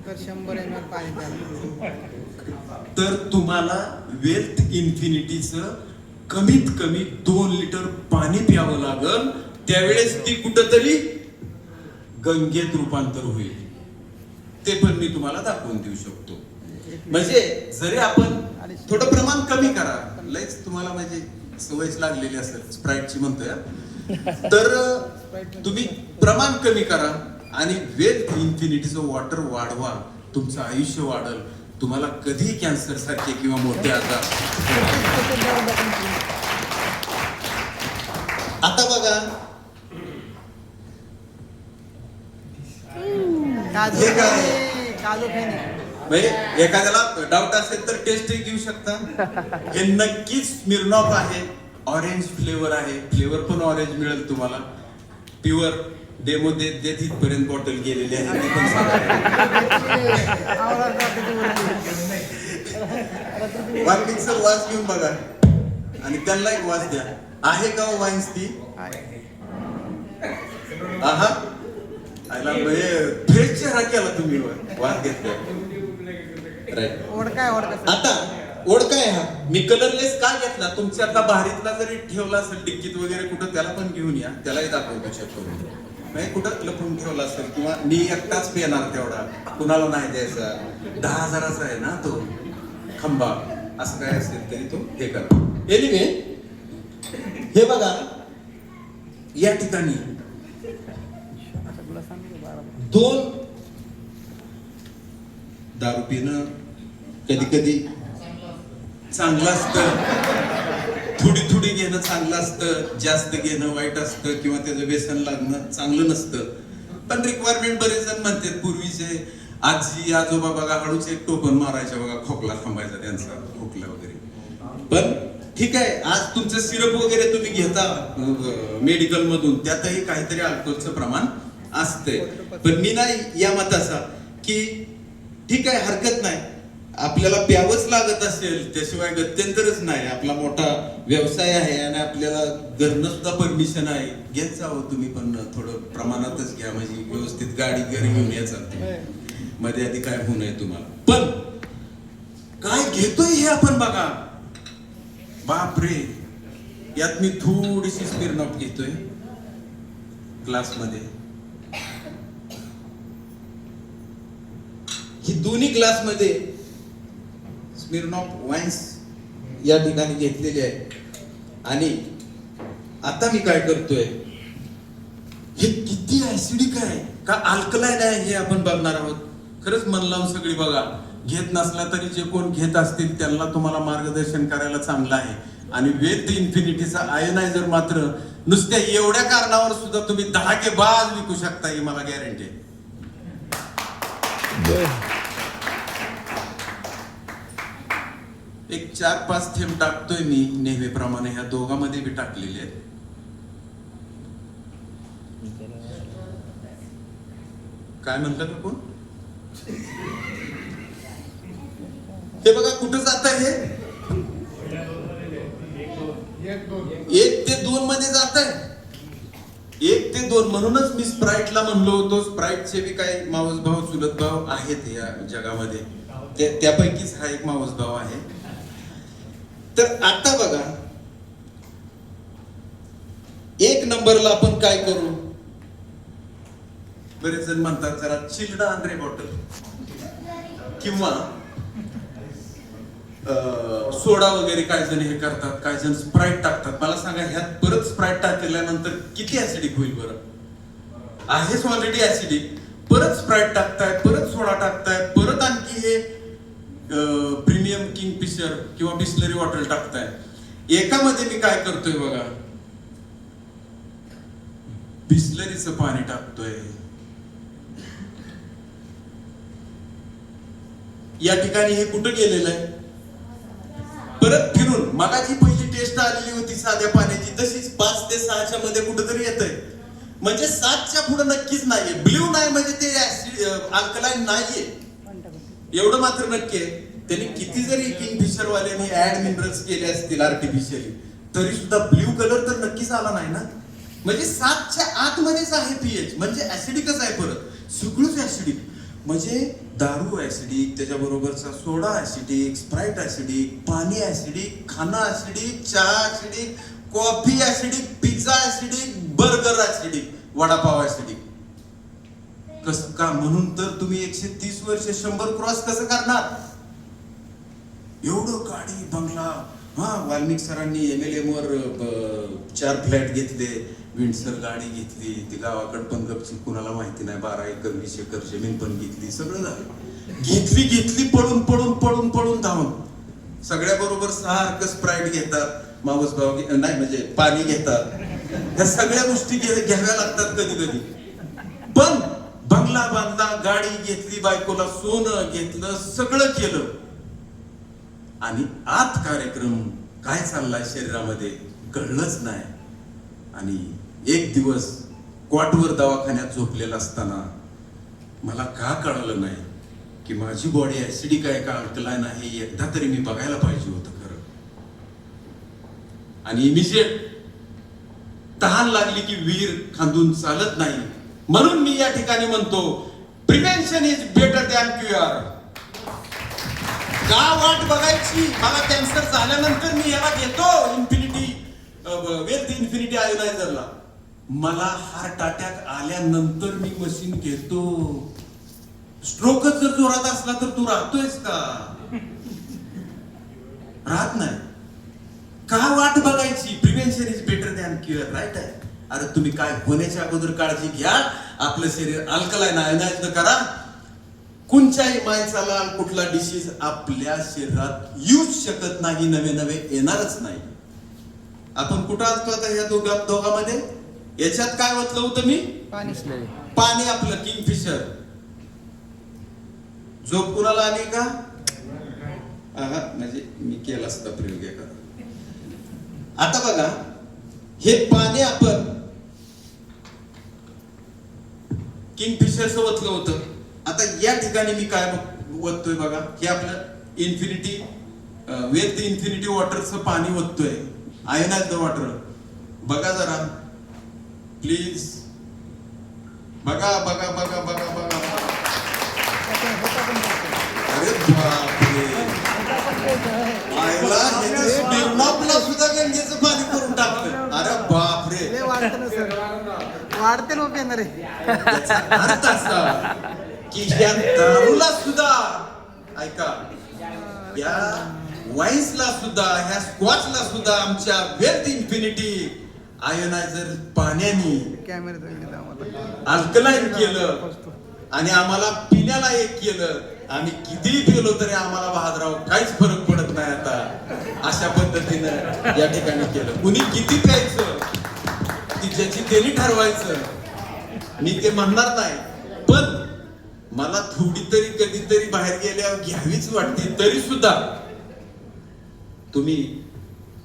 तर 100 ml पाणी, तर तुम्हाला वेल्थ इन्फिनिटीचं कमीत कमी 2 लिटर पाणी प्यावं लागल. त्यावेळेस ती कुठंतरी गंगेत रूपांतर होईल. ते पण मी तुम्हाला दाखवून देऊ शकतो. म्हणजे जरी आपण थोडं प्रमाण कमी करा, लयच तुम्हाला म्हणजे सवयच लागलेली असेल स्प्राईटची म्हणतोय, तर तुम्ही प्रमाण कमी करा आणि वेल्थ इन्फिनिटीचं वॉटर वाढवा, तुमचं आयुष्य वाढल. तुम्हाला कधी कॅन्सर सारखे किंवा मोठे आजार. आता बघा काजू हे काय? काजू फेणी. म्हणजे एखाद्याला डाऊट असेल तर टेस्ट घेऊ शकता. हे नक्कीच स्मिर्नॉफ आहे, ऑरेंज फ्लेवर आहे, फ्लेवर पण ऑरेंज मिळेल तुम्हाला. प्युअर डेमो देत इथपर्यंत बॉटल गेलेली आहे. वाईन्सचा वास घेऊन बघा आणि त्यांना एक वास द्या. आहे का वाईन्स ती? आहा, आयला फ्रेश चेहरा केला तुम्ही, वास घेतला. राईट. ओढकाय आता ओढकाय हा मी कलरलेस का घेतला? तुमच्या आता बाहेरीतला जरी ठेवला असेल डिक्कीत वगैरे कुठं, त्याला पण घेऊन या, त्यालाही दाखवतो शकतो. नाही कुठं लपून ठेवला असेल किंवा मी एकटाच पेणार तेवढा, कुणाला नाही द्यायचा. 10,000चा आहे ना तो खंबा, असं काय असेल तरी तो हे करा. एनिवे हे बघा, या ठिकाणी 2 दारू पिणं कधी कधी चांगलं असतं, थोडी थोडी घेणं चांगलं असतं, जास्त घेणं वाईट असतं, किंवा त्याचं व्यसन लागणं चांगलं नसतं. पण रिक्वायरमेंट बरेच जण म्हणतात, पूर्वीचे आजी आजोबा बघा हळूच एक टोपण मारायचे बघा, खोकला थांबायचा त्यांचा, खोकला वगैरे. पण ठीक आहे, आज तुमचं सिरप वगैरे तुम्ही घेता मेडिकल मधून, त्यातही काहीतरी अल्कोहोलचं प्रमाण असतंय. पण मी नाही या मताचा की ठीक आहे, हरकत नाही, आपल्याला प्यावंच लागत असेल, त्याशिवाय गत्यंतरच नाही, आपला मोठा व्यवसाय आहे आणि आपल्याला घरनं सुद्धा परमिशन आहे, घेत जावं तुम्ही, पण थोडं प्रमाणातच घ्या, म्हणजे व्यवस्थित गाडी घरी घेऊन यायचा मध्ये आधी काय होऊ नये तुम्हाला. पण काय घेतोय हे आपण बघा, बापरे, यात मी थोडीशी स्मिर्नॉफ घेतोय ग्लासमध्ये. ही दोन्ही ग्लासमध्ये स्मिर्नॉफ वाईन्स या ठिकाणी घेतलेली आहे. आणि आता मी काय करतोय, हे किती ऍसिडिक आहे का अल्कलाइन आहे हे आपण बघणार आहोत. खरंच मन लावून सगळी बघा. घेत नसला तरी जे कोण घेत असतील त्यांना तुम्हाला मार्गदर्शन करायला चांगलं आहे. आणि वेद इन्फिनिटीचा आयोनायझर मात्र नुसत्या एवढ्या कारणावर सुद्धा तुम्ही 10 के बाद विकू शकता, ही मला गॅरंटी आहे. एक 4-5 थेंब टाकतोय मी नेहमीप्रमाणे, ह्या दोघांमध्ये बी टाकलेले आहेत. काय म्हणतात कोण? हे बघा कुठं जात आहे, 1 ते 2 मध्ये जात आहे. 1 ते 2 म्हणूनच मी स्प्राईटला म्हणलो होतो, स्प्राईटचे बी काही मावस भाव चुलत भाव आहेत या जगामध्ये, त्यापैकीच हा एक मावस भाव आहे. तर आता बघा, 1 नंबरला आपण काय करू, बरेच जण म्हणतात जरा चिल्ड आंद्रे बॉटल किंवा सोडा वगैरे काय जण हे करतात, काय जण स्प्राईट टाकतात. मला सांगा, ह्यात परत स्प्राईट टाकल्यानंतर किती ऍसिडिक होईल बरं? आहेच ऑलरेडी ऍसिडिक, परत स्प्राईट टाकताय, परत सोडा टाकताय, परत आणखी हे प्रीमियम किंगफिशर किंवा बिस्लरी वॉटर टाकताय. एकामध्ये मी काय करतोय बघा, बिस्लरीचं पाणी टाकतोय. या ठिकाणी हे कुठं गेलेलं आहे, परत फिरून मगाची पहिली टेस्ट आलेली होती साध्या पाण्याची, तशीच 5 ते 6च्या मध्ये कुठेतरी येतंय. म्हणजे 7च्या पुढे नक्कीच नाहीये. ब्ल्यू नाही म्हणजे ते अल्कलाइन नाहीये, एवढं मात्र नक्की आहे. त्यांनी किती जरी किंगफिशर वाल्यांनी ऍड मिनरल्स केले असतील आर्टिफिशियली, तरी सुद्धा ब्ल्यू कलर तर नक्कीच आला नाही ना. म्हणजे 7च्या आतमध्येच आहे पीएच, म्हणजे ऍसिडिकच आहे. परत सगळंच ऍसिडिक, म्हणजे दारू ऍसिडिक, त्याच्याबरोबरचा सोडा ऍसिडिक, स्प्राईट ऍसिडिक, पाणी ऍसिडिक, खाणं ऍसिडिक, चहा acidic, coffee acidic, pizza acidic, burger acidic, vada pav acidic. कसं का? म्हणून तर तुम्ही 130 वर्ष 100 क्रॉस कसं करणार? एवढं गाडी बंगला. वाल्मिक सरांनी MLM वर 4 फ्लॅट घेतले, विंडसर गाडी घेतली, ती गावाकडे पण गपची, कुणाला माहिती नाही, 12 एकर 20 एकर जमीन पण घेतली, सगळं झालं. घेतली पळून पळून पळून पळून धावून. सगळ्या बरोबर सारखं स्प्राईट घेतात, मावस भाव नाही म्हणजे पाणी घेतात. ह्या सगळ्या गोष्टी घ्याव्या लागतात कधी कधी. पण बंगला बांधला, गाडी घेतली, बायकोला सोनं घेतलं, सगळं केलं, आणि आत कार्यक्रम काय चाललाय शरीरामध्ये कळलंच नाही. आणि एक दिवस क्वाटवर दवाखान्यात झोपलेला असताना मला का कळलं नाही की माझी बॉडी ऍसिडिक आहे का अल्कलाइन आहे, एकदा तरी मी बघायला पाहिजे होतं खरं. आणि इमिजिएट तहान लागली की वीर खांदून चालत नाही. म्हणून मी या ठिकाणी म्हणतो, prevention is better than cure. का वाट बघायची? मला कॅन्सर झाल्यानंतर मी याला घेतो इन्फिनिटी, वेल्थ इन्फिनिटी आयोनायझरला. मला हार्ट अटॅक आल्यानंतर मी मशीन घेतो. स्ट्रोकच जर जोरात असला तर तू राहतोयस का? राहत नाही. का वाट बघायची? Prevention is better than cure, right आहे. अरे तुम्ही काय होण्याच्या अगोदर काळजी घ्या, आपलं शरीर अल्कलाइन आयोनाइज्ड करा. कोणत्याही माणसाला कुठला डिसीज आपल्या शरीरात येऊच शकत नाही, नवे नवे येणारच नाही. आपण कुठं असतो आता ह्या दोघांमध्ये? याच्यात काय ओतलं होतं मी? पाणी पाणी, आपलं किंगफिशर. झोप कुणाला आली का? म्हणजे मी केला असता प्रयोग एखादा. आता बघा, हे पाणी आपण किंगफिशर ओतलं होतं. आता या ठिकाणी मी काय ओततोय बघा, हे आपलं इन्फिनिटी वेल द इन्फिनिटी वॉटरचं पाणी ओततोय, आयोनाइज्ड वॉटर. बघा जरा प्लीज, बघा बघा बघा बघा बघा. अरे बापरे, आयला ह्याने स्मिर्नॉफला सुद्धा गंगेचं पाणी करून टाकलं. अरे बापरे, वाढते ना सर, वाढते ना पेन रे. याचा अर्थ असा की या दारूला सुद्धा, ऐका, या वाईन्सला सुद्धा, ह्या स्कॉचला सुद्धा आमच्या वेल्थ इन्फिनिटी आयोनायझर पाण्याने अल्कलाईन केलं आणि आम्हाला पिण्याला एक केलं. आम्ही कितीही पिलो तरी आम्हाला बहादराव काहीच फरक पडत नाही आता. अशा पद्धतीनं या ठिकाणी केलं. कुणी किती प्यायचं ती ज्याची त्यांनी ठरवायचं, मी ते म्हणणार नाही. पण मला थोडी तरी कधीतरी बाहेर गेल्यावर घ्यावीच वाटते. तरी सुद्धा तुम्ही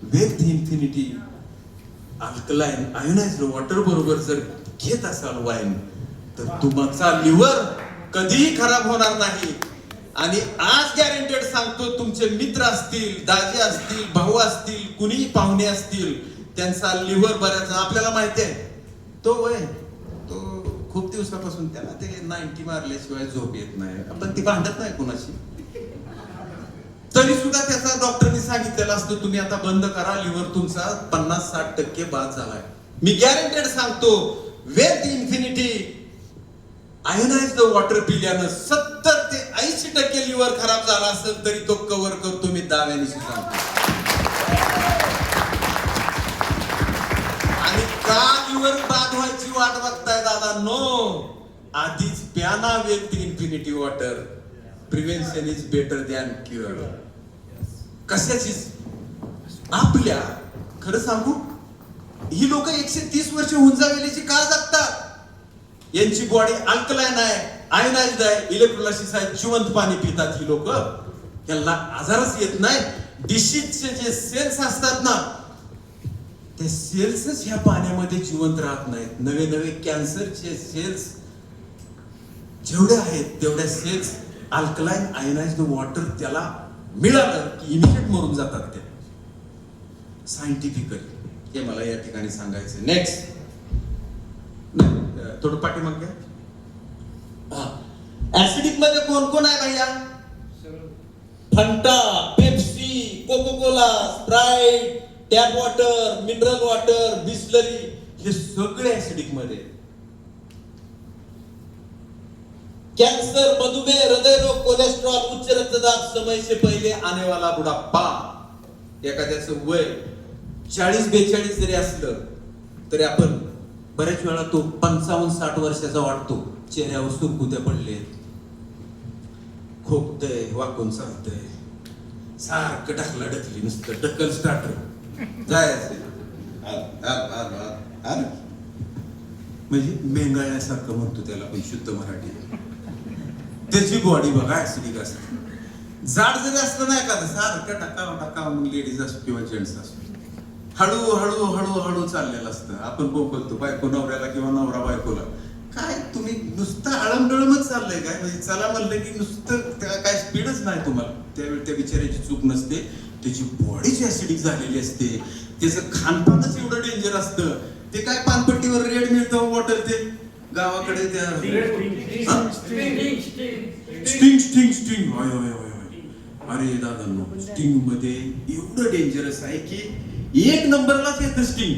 wealth infinity alkaline ionised water बरोबर जर घेत असाल वाईन, तर तुमचा लिव्हर कधीही खराब होणार नाही. आणि आज गॅरंटेड सांगतो, तुमचे मित्र असतील, दाजी असतील, भाऊ असतील, कुणीही पाहुणे असतील, त्यांचा लिव्हर बऱ्याच, आपल्याला माहिती आहे तो वय, तो खूप दिवसापासून त्याला ते 90 मारल्याशिवाय झोप येत नाही. आपण ती भांडत नाही कोणाशी, तरी सुद्धा त्याचा डॉक्टरनी सांगितलेलं असतं तुम्ही आता बंद करा, लिव्हर तुमचा 50-60% बाद झालाय. मी गॅरंटेड सांगतो, वेल्थ इन्फिनिटी आयोनाइज्ड वॉटर पिल्यानं 70 ते 80% लिव्हर खराब झाला असेल तरी तो कव्हर करतो, मी दाव्याने सांगतो. आणि का लिव्हर बाद व्हायची वाट बघताय दादा? नो, आधीच प्याना Wealth Infinity water. Prevention is better than cure. कशाचीच आपल्या, खरं सांगू, ही लोक 130 वर्ष होऊन जावेलीची का जगतात? यांची बॉडी अल्कलाईन आहे, आयोनाइज्ड आहे, इलेक्ट्रोलायसिस आहे, जिवंत पाणी पितात ही लोक. यांना आजारच येत नाही. डिसीजचे जे सेल्स असतात ना, ते सेल्सच ह्या पाण्यामध्ये जिवंत राहत नाहीत. नवे नवे कॅन्सरचे सेल्स जेवढे आहेत तेवढ्या सेल्स अल्कलाईन आयोनाइज्ड वॉटर त्याला मिळालं की इमिजिएट मरून जातात ते. सायंटिफिकली हे मला या ठिकाणी सांगायचं. नेक्स्ट, थोडं पाठीमाग घ्या. ऍसिडिक मध्ये कोण कोण आहे भैया? Fanta, Pepsi, Coca Cola, Sprite, tap water, mineral water, Bisleri, हे सगळे ऍसिडिक मध्ये. कॅन्सर, मधुमेह, हृदयरोग, कोलेस्ट्रॉल, उच्च रक्तदाब, समय से पहिले आने वाला बुढाप्पा. एखाद्याचं वय 40-42 जरी असलं तरी आपण बऱ्याच वेळा तो 55-60 वर्षाचा वाटतो. चेहऱ्यावर सुरकुत्या पडले, खोकतय, वाकून चालतंय, सारखं ढकला ढकली, नुसतं ढकल स्टार्टर जायचं, म्हणजे मेंगाळण्यासारखं म्हणतो त्याला पण शुद्ध मराठी. त्याची बॉडी बघा ऍसिडिक असते. जाड जरी असलं नाही का, सारखं टाका मग लेडीज असतो किंवा जेंट्स असतो, हळू हळू हळू हळू चाललेलं असतं. आपण बोलतो बायको नवऱ्याला किंवा नवरा बायकोला, काय तुम्ही नुसतं आळमडळमच चाललंय काय? म्हणजे चला म्हणलं की नुसतं काय स्पीडच नाही तुम्हाला. त्यावेळी त्या बिचाऱ्याची चूक नसते, त्याची बॉडीच ऍसिडिक झालेली असते. त्याचं खानपानच एवढं डेंजर असतं. ते काय पानपट्टीवर रेड मिळतं वॉटर, ते गावाकडे त्या स्टिंग. अरे दादा, स्टिंग मध्ये एवढं डेंजरस आहे की एक नंबरलाच येतं स्टिंग.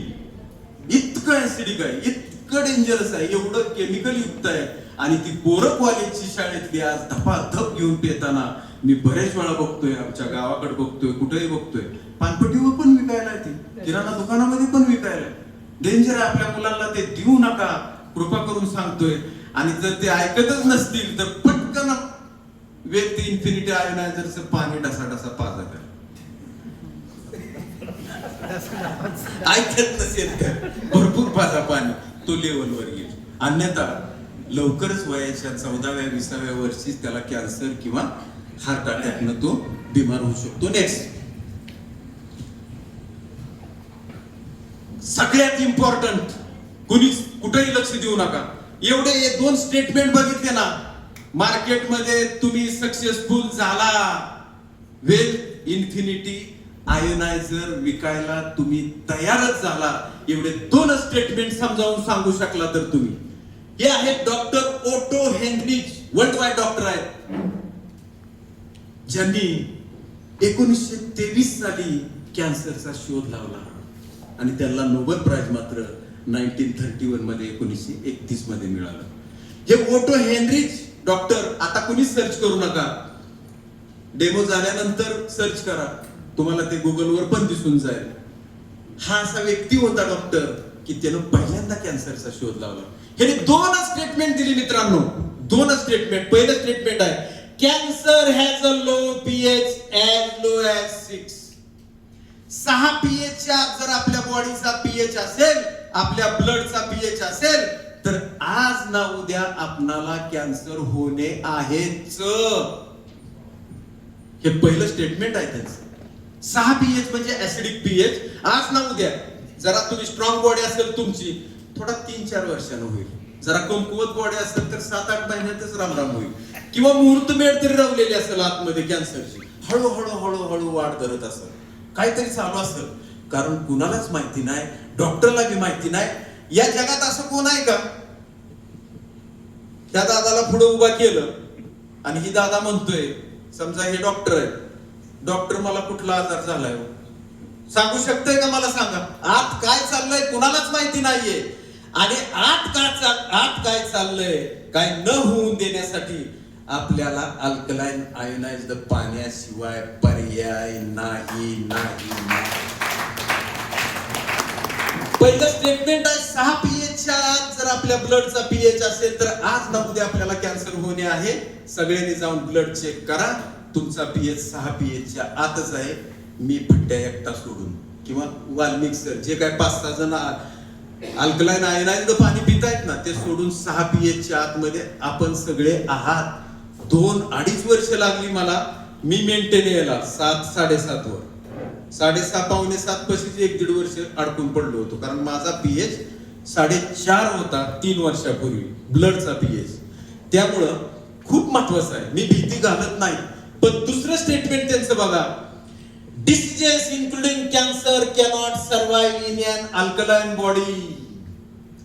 इतकं ऍसिडिक आहे, इतकं डेंजरस आहे, एवढं केमिकल युक्त आहे. आणि ती पोरं कॉलेजची शाळेतली आज धपाधप घेऊन पेताना मी बरेच वेळा बघतोय, आमच्या गावाकडे बघतोय, कुठेही बघतोय. पानपट्टीवर पण विकायला येते, किराणा दुकानामध्ये पण विकायला. डेंजर आहे. आपल्या मुलांना ते देऊ नका, कृपा करून सांगतोय. आणि जर ते ऐकतच नसतील तर पटकन वेल्थ इन्फिनिटी आयोनायझरचं पाणी ढसा ढसा पाजा करा. ऐकत नसेल तर भरपूर पाजा पाणी तो लेवलवर येईल. अन्यथा लवकरच वयाच्या 14व्या 20व्या वर्षीच त्याला कॅन्सर किंवा हार्ट अटॅकनं तो बिमार होऊ शकतो. नेक्स्ट, सगळ्यात इम्पॉर्टंट, कुणीच कुठेही लक्ष देऊ नका. एवढे हे 2 स्टेटमेंट बघितले ना, मार्केटमध्ये तुम्ही सक्सेसफुल झाला, वेल्थ इन्फिनिटी आयोनायझर विकायला तुम्ही तयारच झाला. एवढे 2 स्टेटमेंट समजावून सांगू शकला तर तुम्ही. हे आहेत doctor Otto Heinrich, world wide doctor आहेत, ज्यांनी 1923 साली कॅन्सरचा शोध लावला आणि त्यांना नोबेल प्राइज मात्र 1931 मध्ये 1931 मध्ये मिळालं. हे ओटो हेनरिच डॉक्टर, आता कुणी सर्च करू नका, डेमो झाल्यानंतर सर्च करा, तुम्हाला ते गुगलवर पण दिसून जाईल. हा असा व्यक्ती होता डॉक्टर की त्यानं पहिल्यांदा कॅन्सरचा शोध लावला. हे 2 स्टेटमेंट दिली मित्रांनो, 2 स्टेटमेंट. पहिलं स्टेटमेंट आहे, cancer has a low pH as low as 6. 6 pH च्या जर आपल्या बॉडीचा पीएच असेल, आपल्या ब्लडचा पीएच असेल, तर आज ना उद्या आपणाला कॅन्सर होणे आहेच. हे पहिलं स्टेटमेंट आहे त्यांचं. 6 पीएच म्हणजे ऍसिडिक पीएच. आज ना उद्या जरा तुम्ही स्ट्रॉंग बॉडी असेल तुमची, थोडा 3-4 वर्षानं होईल. जरा कमकुवत बॉडी असेल तर 7-8 महिन्यातच रामराम होईल. किंवा मुहूर्तमेढ तरी रवलेली असेल आतमध्ये कॅन्सरची, हळूहळू हळूहळू वाढ करत असेल, काहीतरी चालू असेल. कारण कुणालाच माहिती नाही, डॉक्टरला बी माहिती नाही. या जगात असं कोण आहे का, त्या दादाला पुढे उभा केलं आणि ही दादा म्हणतोय, समजा हे डॉक्टर आहे, डॉक्टर मला कुठला आजार झालाय सांगू शकतोय का, मला सांगा. आत काय चाललंय कुणालाच माहिती नाहीये. आणि आत काय चाललंय काय न होऊन देण्यासाठी आपल्याला अल्कलाइन आयोनाइज्ड पाण्याशिवाय पर्याय नाही. पहिलं स्टेटमेंट आहे, 6 पीएच च्या जर आपल्या ब्लडचा पीएच असेल तर आज ना उद्या आपल्याला कॅन्सर होणे आहे. सगळ्यांनी जाऊन ब्लड चेक करा, तुमचा पीएच 6 पीएच च्या आतच आहे. मी फट्ट्या एकटा सोडून किंवा वाल्मिक सर जे काय 5-6 जण अल्कलाइन आयोनाइज्ड पाणी पितायत ना, ते सोडून 6 पीएच च्या आतमध्ये आपण सगळे आहात. 2-2.5 वर्ष लागली मला, मी मेंटेन यायला 7-7.5 वर, 6.5-7 पशीच 1-1.5 वर्ष अडकून पडलो होतो. कारण माझा पीएच 4.5 होता 3 वर्षापूर्वी, ब्लडचा पीएच. त्यामुळं खूप महत्वाचं आहे, मी भीती घालत नाही. पण दुसरं स्टेटमेंट त्यांचं बघा, diseases including cancer cannot survive in an alkaline body.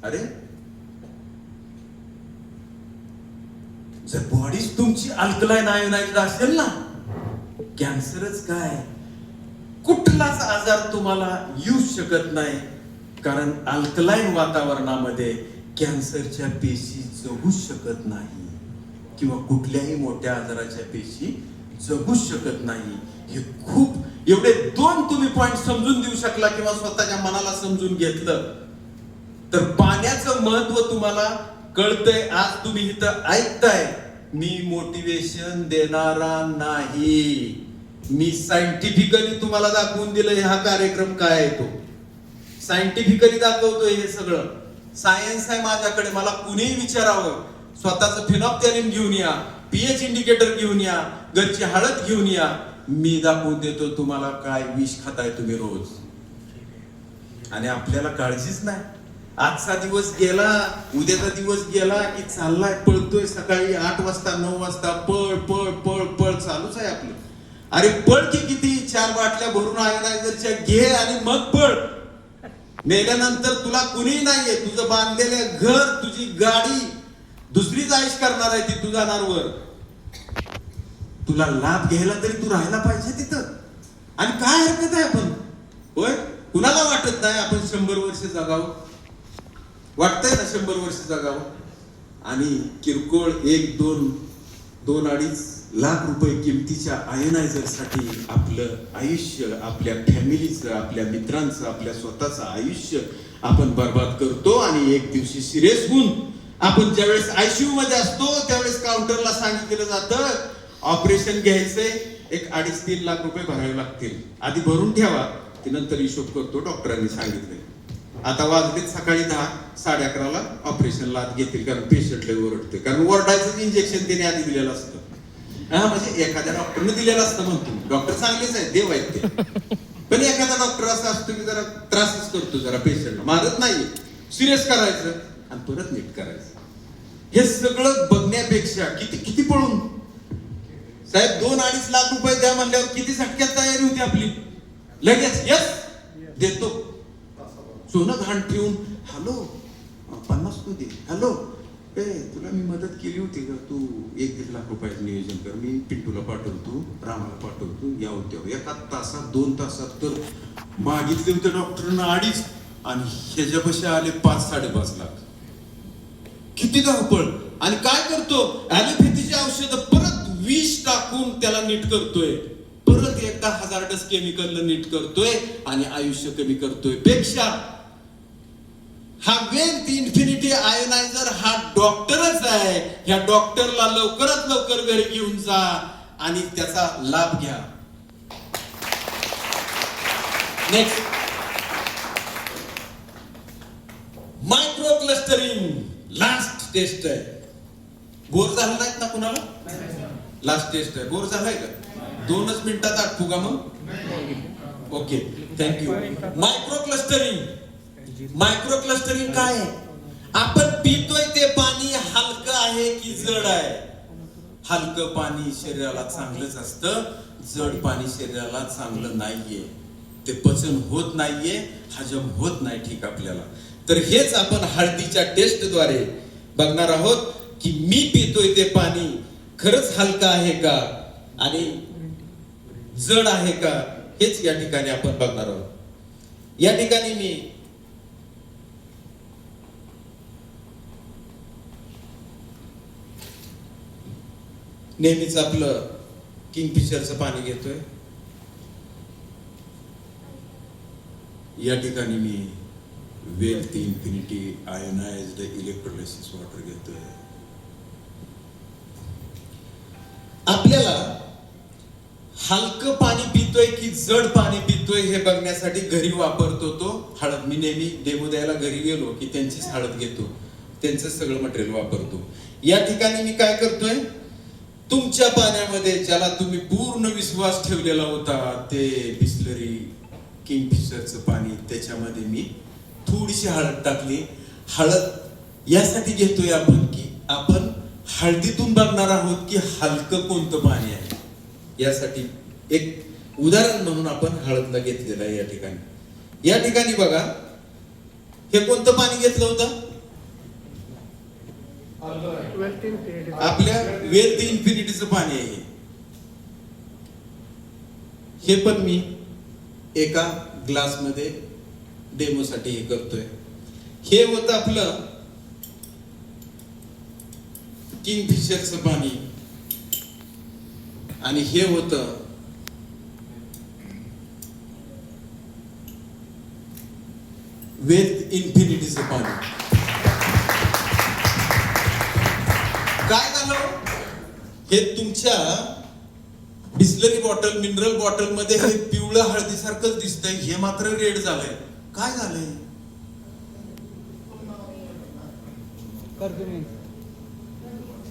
अरे जर बॉडीच तुमची अल्कलाइन आयोनाइज्ड असेल ना, कॅन्सरच काय कुठलाच आजार तुम्हाला येऊ शकत नाही. कारण अल्कलाइन वातावरणामध्ये कॅन्सरच्या पेशी जगू शकत नाही किंवा कुठल्याही मोठ्या आजाराच्या पेशी जगू शकत नाही. हे खूप एवढे 2 तुम्ही पॉइंट समजून देऊ शकला किंवा स्वतःच्या मनाला समजून घेतलं तर पाण्याचं महत्व तुम्हाला कळतंय. आज तुम्ही इथं ऐकताय, मी मोटिवेशन देणारा नाही, मी सायंटिफिकली तुम्हाला दाखवून दिलं हा कार्यक्रम काय आहे. तो सायंटिफिकली दाखवतोय. हे सगळं सायन्स आहे माझ्याकडे. मला कुणीही विचारावं, स्वतःचं फिनॉप्थॅलिन घेऊन या, पीएच इंडिकेटर घेऊन या, घरची हळद घेऊन या, मी दाखवून देतो तुम्हाला काय विष खाताय तुम्ही रोज. आणि आपल्याला काळजीच नाही. आजचा दिवस गेला, उद्याचा दिवस गेला की चाललाय, पळतोय. सकाळी 8 वाजता 9 वाजता पळ पळ पळ पळ चालूच आहे आपलं. अरे पळ की किती, 4 बाटल्या भरून आयोनायझरच्या घे आणि मग पळ. मेल्यानंतर तुला कुणीही नाहीये, तुझं बांधलेलं घर, तुझी गाडी दुसरीच आयुष करणार आहे, ती तू जाणार वर. तुला लाभ घ्यायला तरी तू राहायला पाहिजे तिथं. आणि काय हरकत आहे आपण, होय कुणाला वाटत नाही आपण 100 वर्ष जगावं, वाटतंय ना 100 वर्ष जगावं. आणि किरकोळ 1-2-2.5 लाख रुपये किमतीच्या आयोनायझर साठी आपलं आयुष्य, आपल्या फॅमिलीचं, आपल्या मित्रांचं, आपल्या स्वतःचं आयुष्य आपण बर्बाद करतो. आणि एक दिवशी सिरियस होऊन आपण ज्यावेळेस आयसीयू मध्ये असतो त्यावेळेस काउंटरला सांगितलं जातं ऑपरेशन घ्यायचंय, 2.5-3 लाख रुपये भरावे लागतील, आधी भरून ठेवा, ती नंतर हिशोब करतो, डॉक्टरांनी सांगितले. आता वाजलेत सकाळी 10, 11:30ला ऑपरेशनला आत घेतील, कारण पेशंट लय ओरडते, कारण ओरडायचं इंजेक्शन त्याने आधी दिलेलं असतं. हा, म्हणजे एखाद्या डॉक्टरने दिलेलं असतं म्हणतो. डॉक्टर चांगलेच आहेत, देव आहेत ते, पण एखादा डॉक्टर असा असतो की जरा त्रासच करतो, जरा पेशंटला मारत नाही, सिरियस करायचं आणि परत नीट करायचं. हे सगळं बघण्यापेक्षा किती किती पळून साहेब 2-2.5 लाख रुपये द्या म्हणल्यावर किती झटक्यात तयारी होती आपली, लगेच यस देतो, सोनं घाण ठेवून हॅलो 50 तू दे, हॅलो तुला मी मदत केली होती का, तू 1-1.5 लाख रुपयाचं नियोजन कर, मी पिंटूला पाठवतो, रामाला पाठवतो, या होत्या 1 तासात 2 तासात. तर मागितले होते डॉक्टरना 2.5 आणि ह्याच्यापाशी आले 5-5.5 लाख. किती धावपळ. आणि काय करतो, ॲलोपॅथीची औषधं परत विष टाकून त्याला नीट करतोय, परत एकदा हजार्डस केमिकल नीट करतोय आणि आयुष्य कमी करतोय. पेक्षा हा वेल्थ इन्फिनिटी आयोनायझर हा डॉक्टरच आहे. ह्या डॉक्टरला लवकरात लवकर घरी घेऊन जा आणि त्याचा लाभ घ्या. Next, micro clustering last test आहे. बोर झाला नाहीत ना कुणाला? लास्ट टेस्ट आहे. बोर झालाय का? 2च मिनिटात आठवू का मग? Okay, thank you. मायक्रो क्लस्टरिंग काय आहे? आपण पितोय ते पाणी हलकं आहे की जड आहे? हलकं पाणी शरीराला चांगलंच असतं, जड पाणी शरीराला चांगलं नाहीये. ते पचन होत नाहीये, हजम होत नाही ठीक आपल्याला. तर हेच आपण हळदीच्या टेस्टद्वारे बघणार आहोत की मी पितोय ते पाणी खरंच हलका आहे का आणि जड आहे का, हेच या ठिकाणी आपण बघणार आहोत. या ठिकाणी मी नेहमीच आपलं किंगफिशरचं पाणी घेतोय. या ठिकाणी मी Wealth Infinity ionised electrolysis water घेतोय. आपल्याला हलकं पाणी पितोय की जड पाणी पितोय हे बघण्यासाठी घरी वापरतो तो हळद. मी नेहमी डेमो द्यायला घरी गेलो की त्यांचीच हळद घेतो, त्यांचं सगळं मटेरियल वापरतो. या ठिकाणी मी काय करतोय, तुमच्या पाण्यामध्ये ज्याला तुम्ही पूर्ण विश्वास ठेवलेला होता ते बिस्लरी किंगफिशरचं पाणी, त्याच्यामध्ये मी थोडीशी हळद टाकली. हळद यासाठी घेतोय आपण की आपण हळदीतून बघणार आहोत की हलकं कोणतं पाणी आहे. यासाठी एक उदाहरण म्हणून आपण हळदला घेतलेलं आहे. या ठिकाणी बघा, हे कोणतं पाणी घेतलं होतं? आपल्या वेल्थ इन्फिनिटीचं पाणी आहे. हे पण मी एका ग्लास मध्ये डेमोसाठी हे करतोय. हे होतं आपलं किंगफिशरचं पाणी आणि हे होतं वेल्थ इन्फिनिटीचं पाणी. काय झालं, हे तुमच्या बिस्लरी बॉटल मिनरल बॉटल मध्ये हे पिवळं हळदीसारखंच दिसतंय, हे मात्र रेड झालंय. काय झालंय?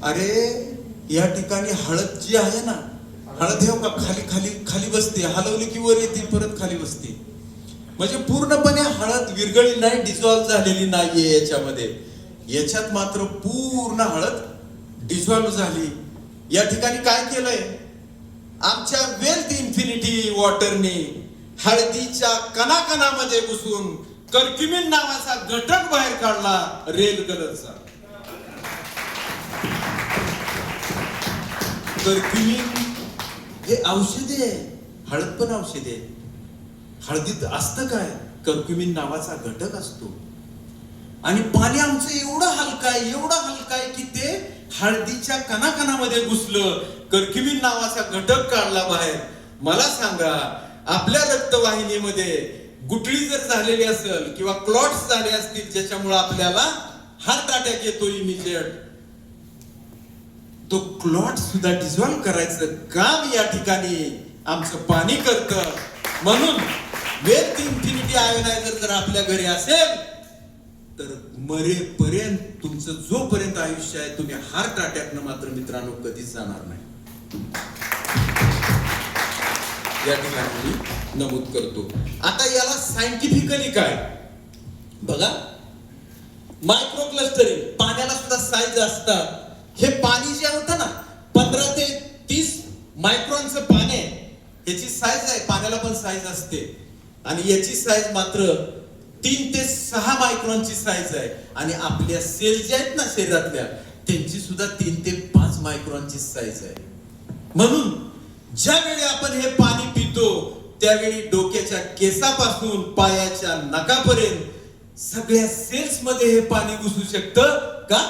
अरे या ठिकाणी हळद जी आहे ना, हळद हे खाली खाली खाली बसते, हलवली की वर येते, परत खाली बसते. म्हणजे पूर्णपणे हळद विरघळली नाही, डिझॉल्व झालेली नाहीये याच्यामध्ये. याच्यात मात्र पूर्ण हळद डिझॉल्व झाली. या ठिकाणी काय केलंय, आमच्या वेल्थ इन्फिनिटी वॉटरने हळदीच्या कणाकणामध्ये घुसून कर्क्युमिन नावाचा घटक बाहेर काढला, रेड कलरचा. कर्क्युमिन हे औषध आहे, हळद पण औषध आहे. हळदीत असतं काय, कर्क्युमिन नावाचा घटक असतो. आणि पाणी आमचं एवढं हलकं आहे, एवढं हलकं आहे की ते हळदीच्या कणाकणामध्ये घुसलं, कर्क्युमिन नावाचा घटक काढला बाहेर. मला सांगा, आपल्या रक्तवाहिनीमध्ये गुठळी जर झालेली असेल किंवा क्लॉट्स झाले असतील ज्याच्यामुळे आपल्याला हार्ट अटॅक येतो इमिजिएट, तो क्लॉट सुद्धा डिझॉल्व करायचं काम या ठिकाणी आमचं पाणी करतं. म्हणून वेल्थ इन्फिनिटी आयोनायझर जर आपल्या घरी असेल तर मरेपर्यंत तुमचं जोपर्यंत आयुष्य आहे तुम्ही हार्ट अटॅकनं मात्र मित्रांनो कधीच जाणार नाही. या ठिकाणी मी नमूद करतो. आता याला सायंटिफिकली काय बघा, मायक्रो क्लस्टरिंग, पाण्याला सुद्धा साईज असतात. हे पाणी जे होतं ना 15 ते 30 मायक्रॉनचं पाणी आहे, याची साईज आहे, पाण्याला पण साईज असते आणि याची साईज मात्र 3 ते 6 मायक्रॉनची साईज आहे. आणि आपल्या सेल ज्या आहेत ना शरीरातल्या त्यांची सुद्धा 3 ते 5 मायक्रॉनची साईज आहे. म्हणून ज्यावेळी आपण हे पाणी पितो त्यावेळी डोक्याच्या केसापासून पायाच्या नखापर्यंत सगळ्या सेल्स मध्ये हे पाणी घुसू शकतं का,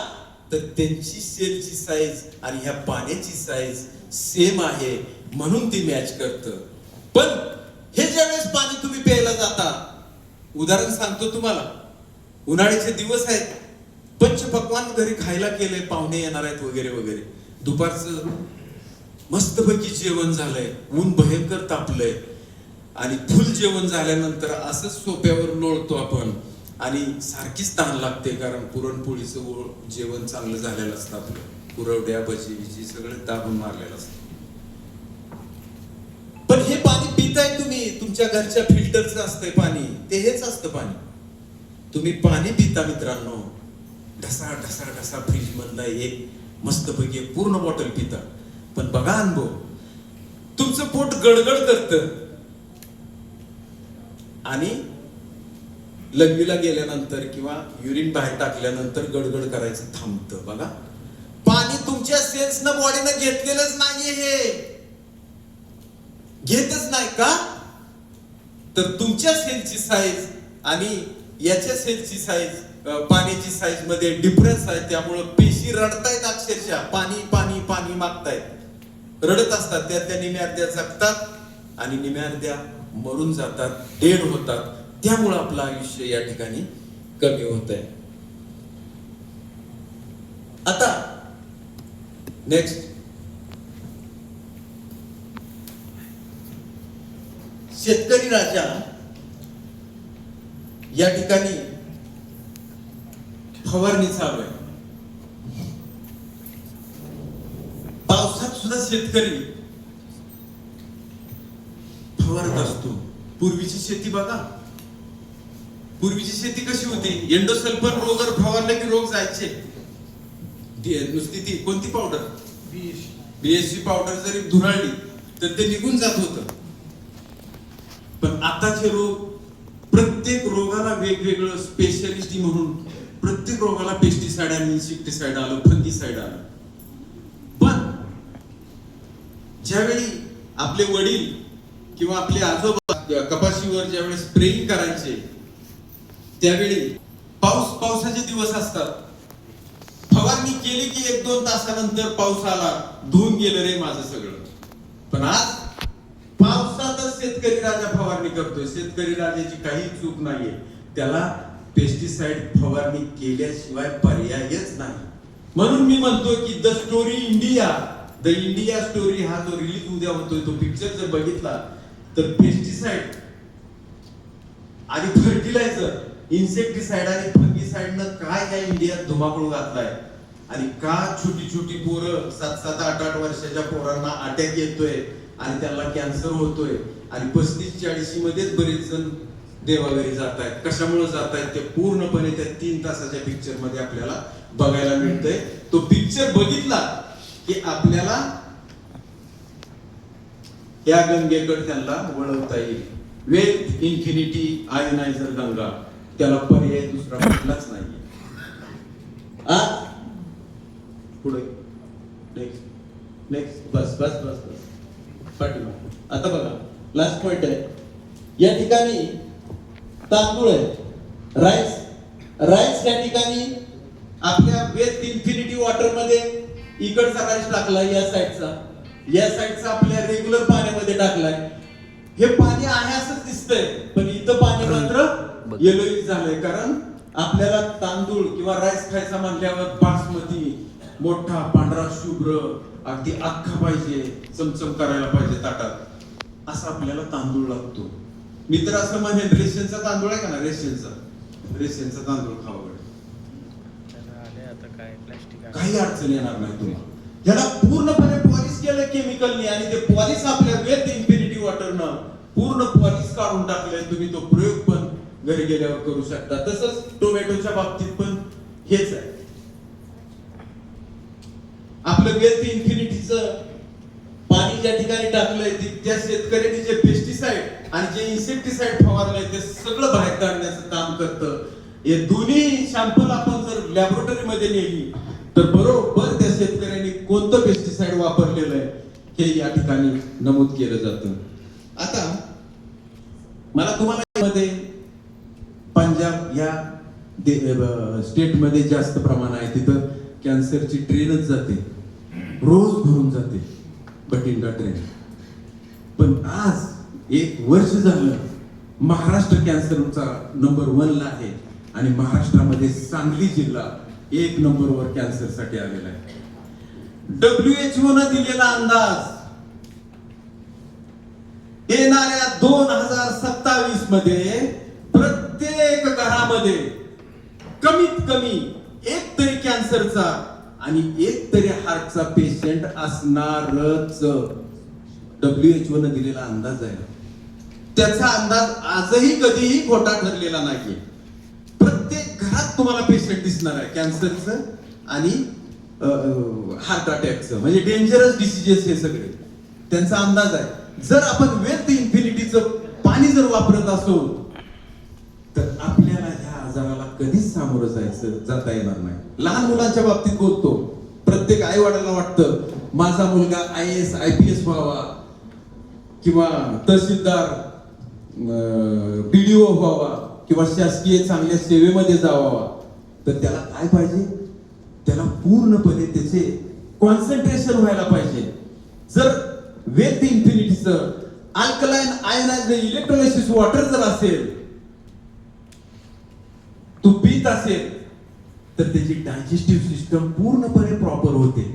तर त्यांची सेलची साईज आणि ह्या पाण्याची साईज सेम आहे म्हणून ती मॅच करतं. पण हे ज्यावेळेस पाणी तुम्ही प्यायला जाता, उदाहरण सांगतो तुम्हाला, उन्हाळ्याचे दिवस आहेत, पंचपक्वान्न घरी खायला केलंय, पाहुणे येणार आहेत वगैरे वगैरे, दुपारचं मस्तपैकी जेवण झालंय, ऊन भयंकर तापलंय आणि फुल जेवण झाल्यानंतर असंच सोप्यावर लोळतो आपण आणि सारखीच तहान लागते, कारण पुरणपोळीचं जेवण चांगलं झालेलं असतं, आपलं कुरवड्या भजी बिजी सगळं दाबून मारलेलं असतं. पण हे पाणी पिताय तुम्ही, तुमच्या घरच्या फिल्टरचं असतंय पाणी, ते हेच असतं पाणी. तुम्ही पाणी पिता मित्रांनो, ढसा ढसा ढसा फ्रीज मधला एक मस्तपैकी पूर्ण बॉटल पिता, पण बघा अनुभव, तुमचं पोट गडगड करतं आणि लघवीला गेल्यानंतर किंवा युरिन बाहेर टाकल्यानंतर गडगड करायचं थांबतं. बघा, पाणी तुमच्या सेल्सनं बॉडीनं घेतलेलंच नाहीये, हे घेतच नाही का, तर तुमच्या सेलची साईज आणि याच्या सेलची साईज, पाण्याची साईज मध्ये डिफरन्स आहे. त्यामुळं पेशी रडतायत, अक्षरशः पाणी पाणी पाणी मागतायत, रडत असतात. त्या निम्यार्ध्या जगतात आणि निम्यार्ध्या मरून जातात, डेड होतात. त्यामुळं आपलं आयुष्य या ठिकाणी कमी होत आहे. आता नेक्स्ट, शेतकरी राजा या ठिकाणी फवारणी चालू आहे. पावसात सुद्धा शेतकरी फवारत असतो. पूर्वीची शेती बघा, पूर्वीची शेती कशी होती, एंडोसल्फर रोगर फवारलं की रोग जायचे. नुसती ती कोणती पावडर, बीएससी पावडर जरी धुराळली तर ते निघून जात होतं. पण आताचे रोग, प्रत्येक रोगाला वेगवेगळं स्पेशलिस्ट म्हणून प्रत्येक रोगाला पेस्टिसाइड आणि इन्सेक्टिसाइड आलं, फंगिसाइड आलं. पण ज्यावेळी आपले वडील किंवा आपले आजोबा कपाशीवर ज्यावेळी स्प्रेइंग करायचे त्यावेळी पावसाचे दिवस असतात, फवारणी केली की 1-2 तासानंतर पाऊस आला, धुवून गेलं रे माझं सगळं. पण आज पावसातच शेतकरी राजा फवारणी करतोय. शेतकरी राजाची काही चूक नाहीये, त्याला पेस्टिसाइड फवारणी केल्याशिवाय पर्यायच नाही. म्हणून मी म्हणतो की the story India, the India story हा जो रिलीज उद्या होतोय, तो पिक्चर जर बघितला तर पेस्टिसाइड आणि फर्टिलायझर, इन्सेक्टिसाइड आणि फंगिसाइडनं काय काय इंडियात धुमाकूळ घातलाय आणि का छोटी छोटी पोरं 7-7, 8-8 वर्षाच्या पोरांना अटॅक येतोय आणि त्यांना कॅन्सर होतोय आणि 35-40 मध्येच बरेच जण देवाघरी जात आहेत. कशामुळे जात आहेत ते पूर्णपणे त्या 3 तासाच्या पिक्चर मध्ये आपल्याला बघायला मिळतंय. तो पिक्चर बघितला की आपल्याला या गंगेकडे त्यांना वळवता येईल. वेल्थ इन्फिनिटी आयोनायझर गंगा, त्याला पर्याय दुसरा कुठलाच नाही. पुढे नेक्स्ट नेक्स्ट, बस बस बस बस पाठीमा. आता बघा लास्ट पॉइंट आहे या ठिकाणी, तांदूळ आहे, राईस. राईस या ठिकाणी आपल्या वेल्थ इन्फिनिटी वॉटर मध्ये इकडचा राईस टाकला, या साईडचा आपल्या रेग्युलर पाण्यामध्ये टाकलाय. हे पाणी आहे असंच दिसतंय, पण इथं पाणी मात्र येलोइश झालंय, कारण आपल्याला तांदूळ किंवा राईस खायचा म्हणल्यावर बासमती मोठा पांढरा शुभ्र अगदी अख्खा पाहिजे, चमचम करायला पाहिजे ताटात, असा आपल्याला तांदूळ लागतो. मी तर असं म्हणेन रेशनचा तांदूळ आहे का ना, रेशनचा तांदूळ खावा. काही अडचण येणार नाही तुम्हाला. ह्याला पूर्णपणे पॉलिश केलं केमिकलने आणि ते पॉलिश आपल्या वेल्थ इन्फिनिटी वॉटरनं पूर्ण पॉलिश काढून टाकलंय. तुम्ही तो प्रयोग पण घरी गेल्यावर करू शकता. तसंच टोमॅटोच्या बाबतीत पण हेच आहे. आपलं वेल्थ इन्फिनिटीचं पाणी ज्या ठिकाणी टाकलंय त्या शेतकऱ्यांनी जे पेस्टिसाइड आणि जे इन्सेक्टिसाइड फवारलंय ते सगळं बाहेर काढण्याचं काम करतं. हे दोन्ही सॅम्पल आपण जर लॅबोरेटरी मध्ये नेली तर बरोबर त्या शेतकऱ्यांनी कोणतं पेस्टिसाइड वापरलेलं आहे हे या ठिकाणी नमूद केलं जातं. आता मला तुम्हाला मध्ये पंजाब या स्टेट मध्ये जास्त प्रमाण आहे. तिथं कॅन्सरची ट्रेनच जाते, रोज भरून जाते बठिंडा ट्रेन. पण आज 1 वर्ष झालं महाराष्ट्र कॅन्सरचा नंबर 1 ला आहे आणि महाराष्ट्रामध्ये सांगली जिल्हा 1 नंबरवर कॅन्सर साठी आलेला आहे. WHO न दिलेला अंदाज येणाऱ्या 2027 मध्ये प्रत्येक घरामध्ये कमीत कमी एक तरी कॅन्सरचा आणि एक तरी हार्टचा पेशंट असणारच. WHO न दिलेला अंदाज आहे. त्याचा अंदाज आजही कधीही खोटा ठरलेला नाही. प्रत्येक घरात तुम्हाला पेशंट दिसणार आहे कॅन्सरचं आणि हार्ट अटॅकचं, म्हणजे डेंजरस डिसीजेस हे सगळे त्यांचा अंदाज आहे. जर आपण वेल्थ इन्फिनिटीचं पाणी जर वापरत असो तर आपल्याला ह्या आजाराला कधीच सामोरं जाता येणार नाही. लहान मुलांच्या बाबतीत बोलतो, प्रत्येक आई वडिलांना वाटतं माझा मुलगा IAS IPS व्हावा किंवा तहसीलदार BDO व्हावा किंवा शासकीय चांगल्या सेवेमध्ये जावावा. तर त्याला काय पाहिजे, त्याला पूर्णपणे त्याचे कॉन्सन्ट्रेशन व्हायला पाहिजे. जर वेल्थ इन्फिनिटीचं अल्कलाइन आयनाइज्ड इलेक्ट्रोलायसिस वॉटर जर असेल, तो पीत असेल तर त्याची डायजेस्टिव्ह सिस्टम पूर्णपणे प्रॉपर होते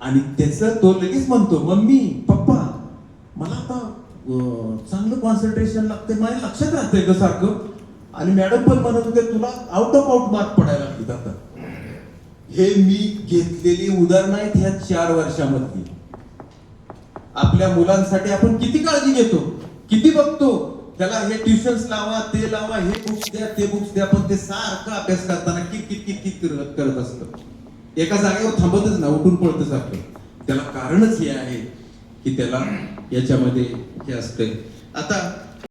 आणि त्याचं तो लगेच म्हणतो मम्मी पप्पा मला आता चांगलं कॉन्सन्ट्रेशन लागते, माझ्या लक्षात राहतंय का सारखं. आणि मॅडम पण म्हणत होते तुला आउट ऑफ आउट मार्क पडायला लागतील आता. हे मी घेतलेली उदाहरणं आहेत ह्या 4 वर्षामधली. आपल्या मुलांसाठी आपण किती काळजी घेतो, किती बघतो, त्याला हे ट्युशन्स लावा, ते लावा, हे बुक्स द्या, ते बुक्स द्या, पण ते सारखं अभ्यास करताना कित करत असतं. एका जागेवर थांबतच ना, उठून पळत सारखं. त्याला कारणच हे आहे की त्याला याच्यामध्ये हे असतंय. आता